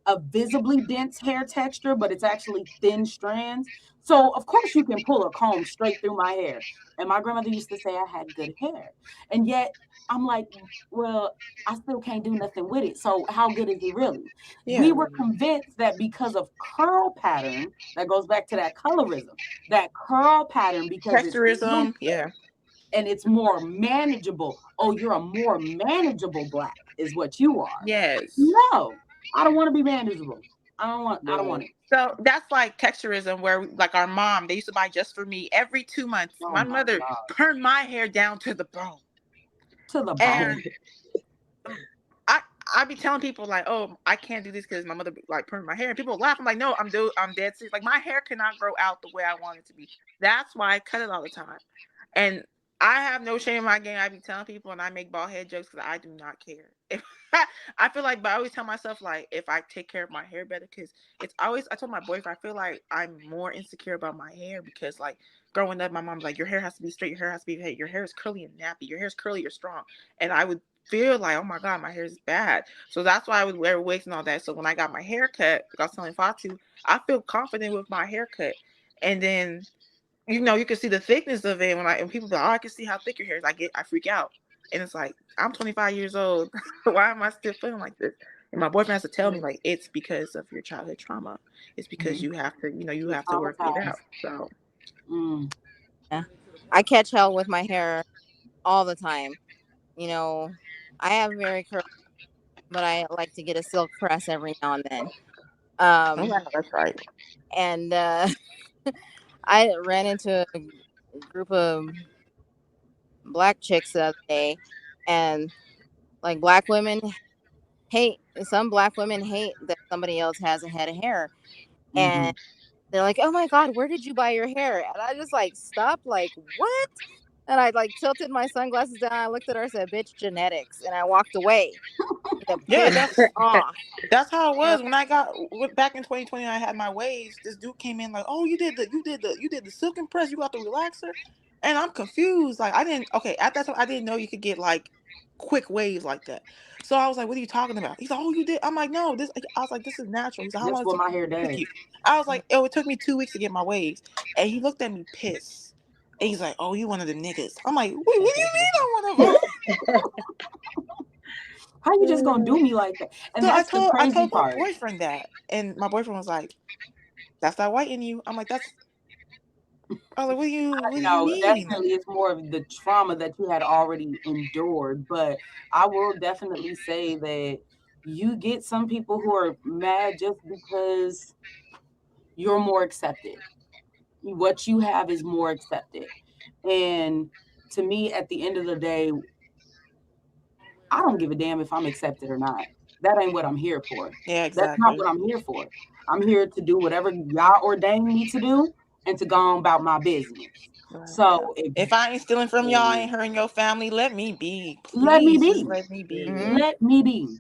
a visibly dense hair texture, but it's actually thin strands. So of course you can pull a comb straight through my hair. And my grandmother used to say I had good hair. And yet I'm like, well, I still can't do nothing with it. So how good is it really? Yeah. We were convinced that because of curl pattern, that goes back to that colorism, that curl pattern, because Texturism, yeah. and it's more manageable. Oh, you're a more manageable Black is what you are. Yes. No, I don't want to be manageable. I don't want it. So that's like texturism, where like our mom, they used to buy just for me every 2 months. Oh my my mother God. turned my hair down to the bone. To the bone. And I be telling people like, "Oh, I can't do this because my mother like turned my hair," and people laugh. I'm like, "No, I'm dead serious. Like my hair cannot grow out the way I want it to be. That's why I cut it all the time." And I have no shame in my game. I be telling people, and I make bald head jokes because I do not care. If I feel like, but I always tell myself like, if I take care of my hair better, because it's always. I told my boyfriend, I feel like I'm more insecure about my hair because like growing up, my mom's like, your hair has to be straight, your hair has to be, hey, your hair is curly and nappy, your hair is curly, you're strong, and I would feel like, oh my God, my hair is bad. So that's why I would wear wigs and all that. So when I got my hair cut, like I was telling Fatu, I feel confident with my haircut, and then. You know, you can see the thickness of it when people be like, "Oh, I can see how thick your hair is." I freak out, and it's like I'm 25 years old. Why am I still feeling like this? And my boyfriend has to tell me like it's because of your childhood trauma. It's because you have to, you have to work it out. So, yeah, I catch hell with my hair all the time. You know, I have very curly, but I like to get a silk press every now and then. That's right. And I ran into a group of Black chicks the other day, and like some Black women hate that somebody else has a head of hair, and they're like, "Oh my God, where did you buy your hair?" And I just like stopped, like, what? And I like tilted my sunglasses down. I looked at her and said, "Bitch, genetics," and I walked away. Yeah, that's how it was when I got back in 2020. I had my waves. This dude came in like, "Oh, you did the silk and press. You got the relaxer," and I'm confused. Like at that time I didn't know you could get like quick waves like that. So I was like, "What are you talking about?" He's like, "Oh, you did." I'm like, "No, this." I was like, "This is natural." He's like, "How long what my hair does?" I was like, "Oh, it took me 2 weeks to get my waves," and he looked at me pissed. And he's like, "Oh, you one of the niggas." I'm like, "Wait, what do you mean I'm one of them?" How you just gonna do me like that? And so that's the crazy I told part. my boyfriend that, and my boyfriend was like, "That's not white in you." I'm like, "That's." I was like, "What do you mean?" Definitely, it's more of the trauma that you had already endured. But I will definitely say that you get some people who are mad just because you're more accepted. What you have is more accepted, and to me, at the end of the day, I don't give a damn if I'm accepted or not. That ain't what I'm here for. Yeah, exactly. That's not what I'm here for. I'm here to do whatever y'all ordained me to do and to go on about my business. Right. So if I ain't stealing from y'all, I ain't hurting your family, let me be. Please, let me be. Let me be. Let me be.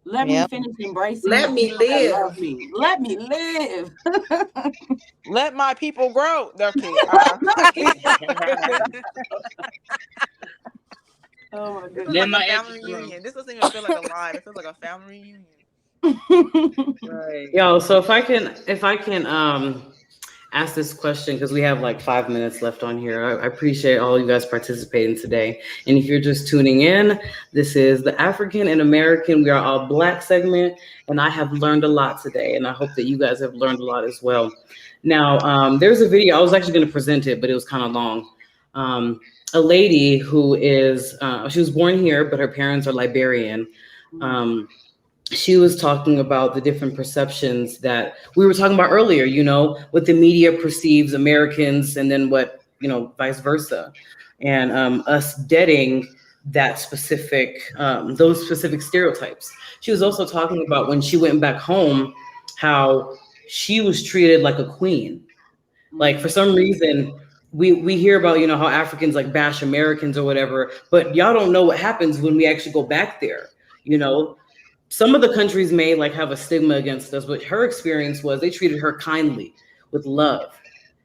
Let me finish embracing. Let me live. Let me live. Let my people grow. Okay. Oh my goodness. This is like a family reunion. This doesn't even feel like a live. It feels like a family reunion. Right. Yo, so if I can ask this question because we have like 5 minutes left on here. I appreciate all you guys participating today. And if you're just tuning in, this is the African and American We Are All Black segment. And I have learned a lot today. And I hope that you guys have learned a lot as well. Now, there's a video. I was actually going to present it, but it was kind of long. A lady who is, she was born here, but her parents are Liberian. She was talking about the different perceptions that we were talking about earlier, you know, what the media perceives Americans and then what, you know, vice versa. And us deading that specific, those specific stereotypes. She was also talking about when she went back home, how she was treated like a queen. Like for some reason, we hear about, you know, how Africans like bash Americans or whatever, but y'all don't know what happens when we actually go back there, you know. Some of the countries may like have a stigma against us, but her experience was they treated her kindly with love.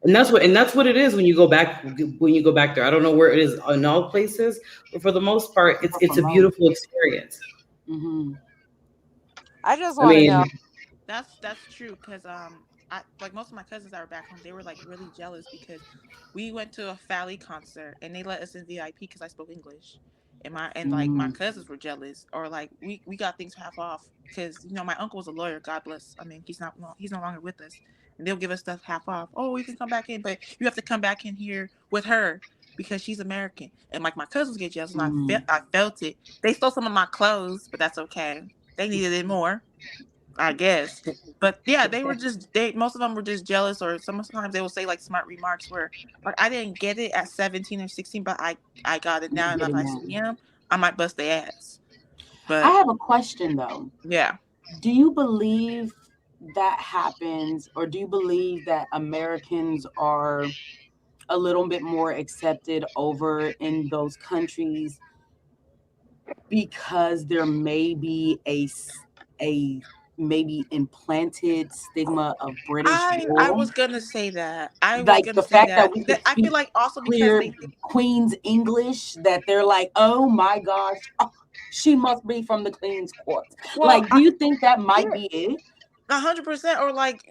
And that's what it is when you go back there. I don't know where it is in all places, but for the most part, it's a beautiful experience. Mm-hmm. I just want to know. That's true because I like most of my cousins that were back home, they were like really jealous because we went to a Fally concert and they let us in VIP because I spoke English. And like my cousins were jealous, or like we got things half off because, you know, my uncle was a lawyer, God bless. I mean, he's no longer with us, and they'll give us stuff half off. Oh, you can come back in, but you have to come back in here with her because she's American. And like my cousins get jealous, and I felt it. They stole some of my clothes, but that's okay. They needed it more, I guess. But yeah, most of them were just jealous, or sometimes they will say like smart remarks where like I didn't get it at 17 or 16, but I got it now, and if I see him, I might bust their ass. But I have a question though. Yeah. Do you believe that happens, or do you believe that Americans are a little bit more accepted over in those countries because there may be a maybe implanted stigma of British rule? I was gonna say that. I feel like also because they Queen's English, that they're like, oh my gosh, she must be from the Queen's Court. Well, like, do you think that might be it? 100%, or like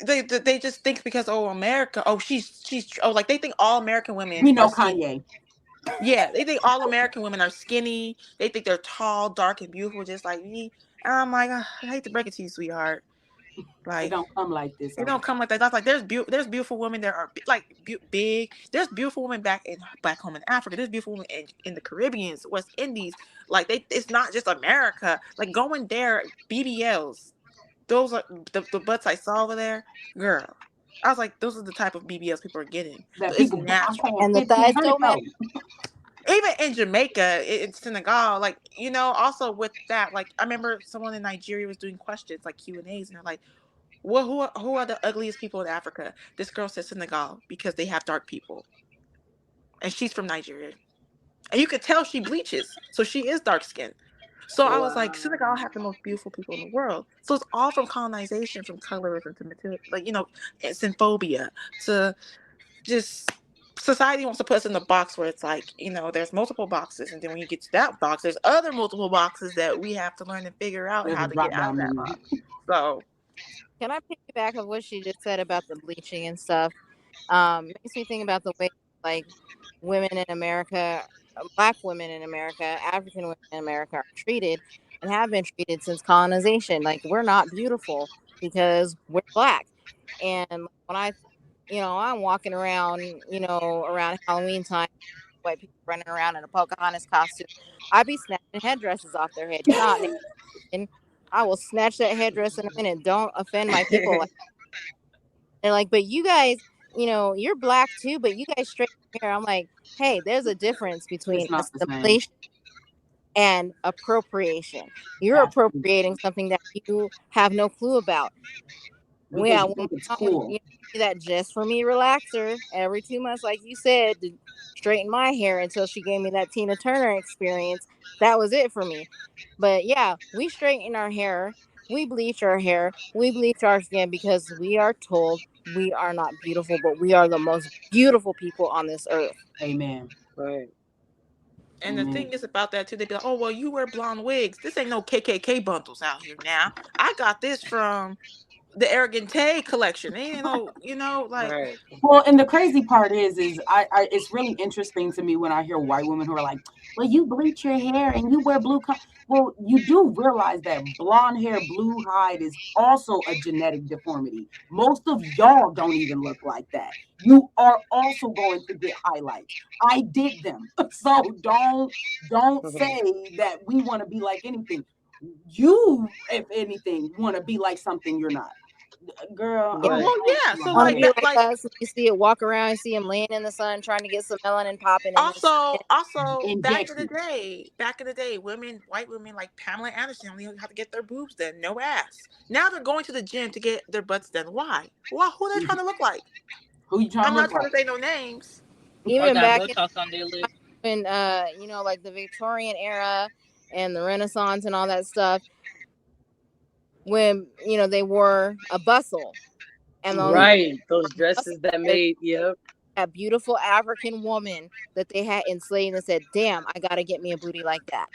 they just think because America, she's like they think all American women. We know Kanye. Yeah, they think all American women are skinny. They think they're tall, dark, and beautiful, just like me. And I'm like, I hate to break it to you, sweetheart. Like, it don't come like this. It don't come like that. That's like there's beautiful women that are like big. There's beautiful women back home in Africa. There's beautiful women in the Caribbean, West Indies. Like it's not just America. Like going there, BBLs. Those are the butts I saw over there, girl. I was like, those are the type of BBLs people are getting. It's natural. And the thighs don't matter. Even in Jamaica, in Senegal, like, you know, also with that, like, I remember someone in Nigeria was doing questions, like Q&As, and they're like, well, who are the ugliest people in Africa? This girl said Senegal because they have dark people. And she's from Nigeria. And you could tell she bleaches, so she is dark skinned. So I was like, Senegal have the most beautiful people in the world. So it's all from colonization, from colorism to material, like, you know, xenophobia, to just society wants to put us in the box where it's like, you know, there's multiple boxes, and then when you get to that box, there's other multiple boxes that we have to learn and figure out how to get out of that box. So can I piggyback on what she just said about the bleaching and stuff? Makes me think about the way like women in America, Black women in America, African women in America are treated and have been treated since colonization. Like, we're not beautiful because we're Black. And when I'm walking around, around Halloween time, white people running around in a Pocahontas costume, I be snatching headdresses off their head. And I will snatch that headdress in a minute. Don't offend my people. They're like, but you guys, you're Black too, but you guys straighten hair. I'm like, hey, there's a difference between assimilation and appropriation. You're appropriating something that you have no clue about. It's cool. That just for me relaxer every 2 months, like you said, to straighten my hair until she gave me that Tina Turner experience. That was it for me. But yeah, we straighten our hair, we bleach our hair, we bleach our skin because we are told we are not beautiful, but we are the most beautiful people on this earth. Amen. Right. And the thing is about that too, they be like, oh, well, you wear blonde wigs. This ain't no KKK bundles out here now. I got this from the Arrogant Tay collection. They ain't no, like. Right. Well, and the crazy part is it's really interesting to me when I hear white women who are like, well, you bleach your hair and you wear blue. Well, you do realize that blonde hair, blue hide is also a genetic deformity. Most of y'all don't even look like that. You are also going to get highlights. I did them. So don't say that we want to be like anything. You, if anything, want to be like something you're not. Girl, Right. Well, yeah. So Want to like be that, like like us? You see it walk around, you see him laying in the sun, trying to get some melanin popping. also back in Injection. the day, white women like Pamela Anderson only had to get their boobs done, no ass. Now they're going to the gym to get their butts done. Why? Well, who are they trying to look like? Who you trying I'm to not look trying like? to say no names. Or Even got back in Botox on their lips. when like the Victorian era and the Renaissance and all that stuff, when they wore a bustle and Right. Those dresses that made, yep. a beautiful African woman that they had enslaved and said, damn, I gotta get me a booty like that.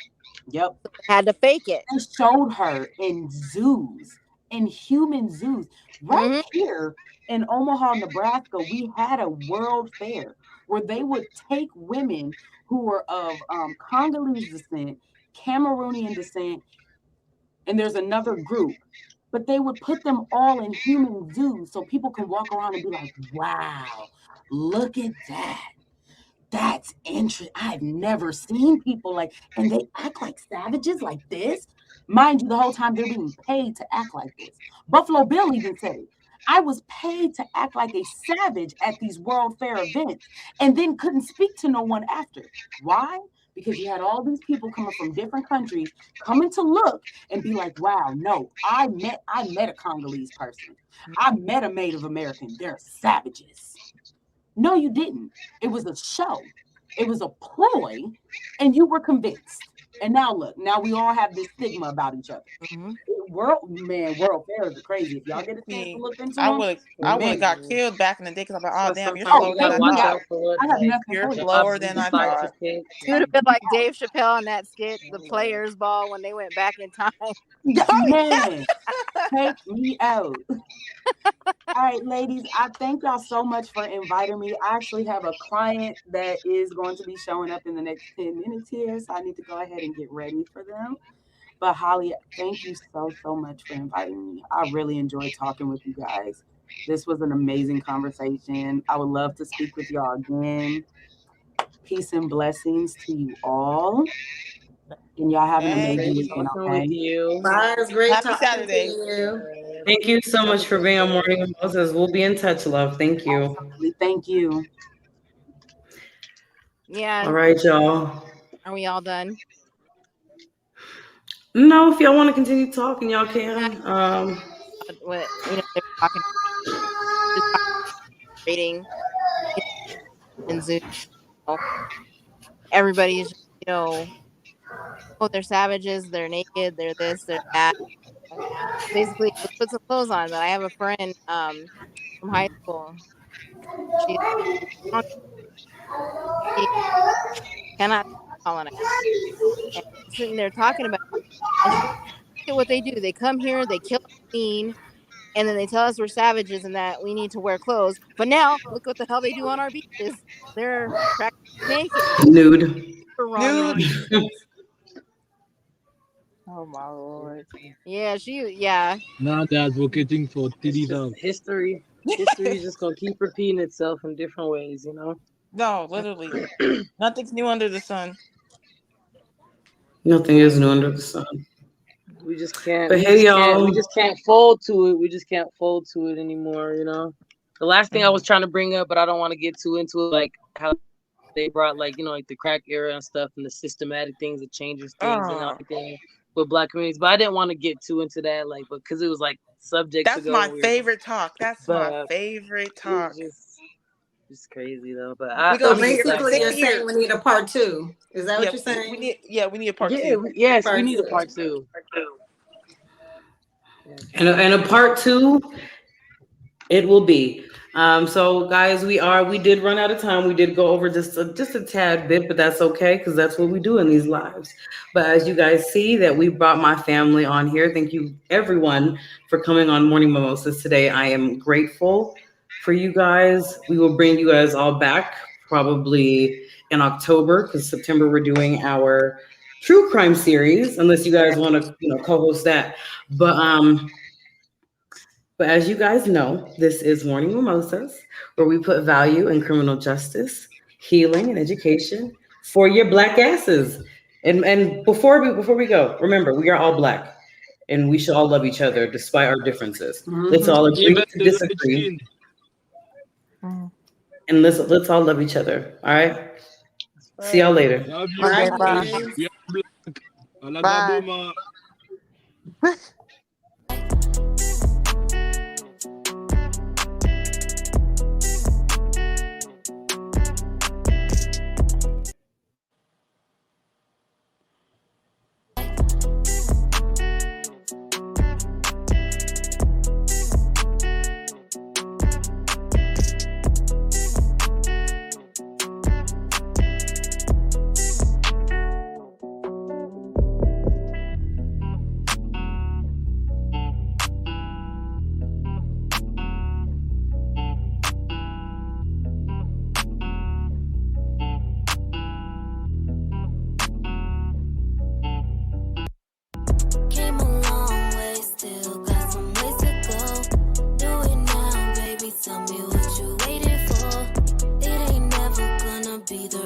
Yep. So they had to fake it. They showed her in zoos, in human zoos. Right here in Omaha, Nebraska, we had a world fair where they would take women who were of Congolese descent, Cameroonian descent, and there's another group. But they would put them all in human zoos so people can walk around and be like, wow, look at that. That's interesting. I've never seen people like, and they act like savages like this. Mind you, the whole time they're being paid to act like this. Buffalo Bill even said it. I was paid to act like a savage at these World Fair events and then couldn't speak to no one after. Why? Because you had all these people coming from different countries coming to look and be like, wow, no, I met a Congolese person. I met a Native American. They're savages. No, you didn't. It was a show. It was a ploy, and you were convinced. And now look, now we all have this stigma about each other. World fairs are crazy. If y'all get a chance to look into I them, would have got killed back in the day because I'm like, oh damn, you're sometimes slower you than gotta I watch thought. out for it. I have nothing You're for you. slower than I thought. You'd have been like Dave Chappelle in that skit, The Players Ball, when they went back in time. Man, take me out. All right, ladies, I thank y'all so much for inviting me. I actually have a client that is going to be showing up in the next 10 minutes here, so I need to go ahead and get ready for them. But Holly, thank you so much for inviting me. I really enjoyed talking with you guys. This was an amazing conversation. I would love to speak with y'all again. Peace and blessings to you all. And y'all have an amazing weekend, okay? Bye. It's great Happy talking Saturday. to you. Thank you so much for being on Morning with Moses. We'll be in touch, love. Thank you. Absolutely. Thank you. Yeah. All right, y'all. Are we all done? No, if y'all want to continue talking, y'all can. What they're talking rating and Zoom. Everybody is oh, they're savages, they're naked, they're this, they're that. Basically, let's put some clothes on. But I have a friend from high school. She cannot colonize. And sitting there talking about it. And she, look at what they do. They come here, they kill our queen, and then they tell us we're savages and that we need to wear clothes. But now, look what the hell they do on our beaches. They're practically naked. Nude. Wrong. Oh my Lord. Yeah, Now they're advocating for titties out. History is just gonna keep repeating itself in different ways, No, literally. Nothing's new under the sun. Nothing is new under the sun. We just can't. But hey, y'all. We just can't fold to it. We just can't fold to it anymore. The last thing I was trying to bring up, but I don't want to get too into it, like how they brought like the crack era and stuff and the systematic things that changes things and everything with Black communities. But I didn't want to get too into that, like, because it was like subjects. That's my favorite talk. That's my favorite talk. It's crazy though, but so basically, you're saying we need a part 2. Is that what you're saying? We need a part 2. Yes, we need a part 2. And a part 2, it will be. So guys, we did run out of time. We did go over just a tad bit, but that's okay because that's what we do in these lives. But as you guys see that we brought my family on here. Thank you everyone for coming on Morning Mimosas today. I am grateful for you guys. We will bring you guys all back probably in October because September we're doing our true crime series, unless you guys want to, co-host that. But as you guys know, this is Morning Mimosas, where we put value in criminal justice, healing, and education for your Black asses. And before we go, remember we are all Black, and we should all love each other despite our differences. Let's all agree Even to the light disagree, skin. and let's all love each other. All right. See y'all later. Love you. Okay, Bye, bye. guys. We are black. À la Bye. Gaboma.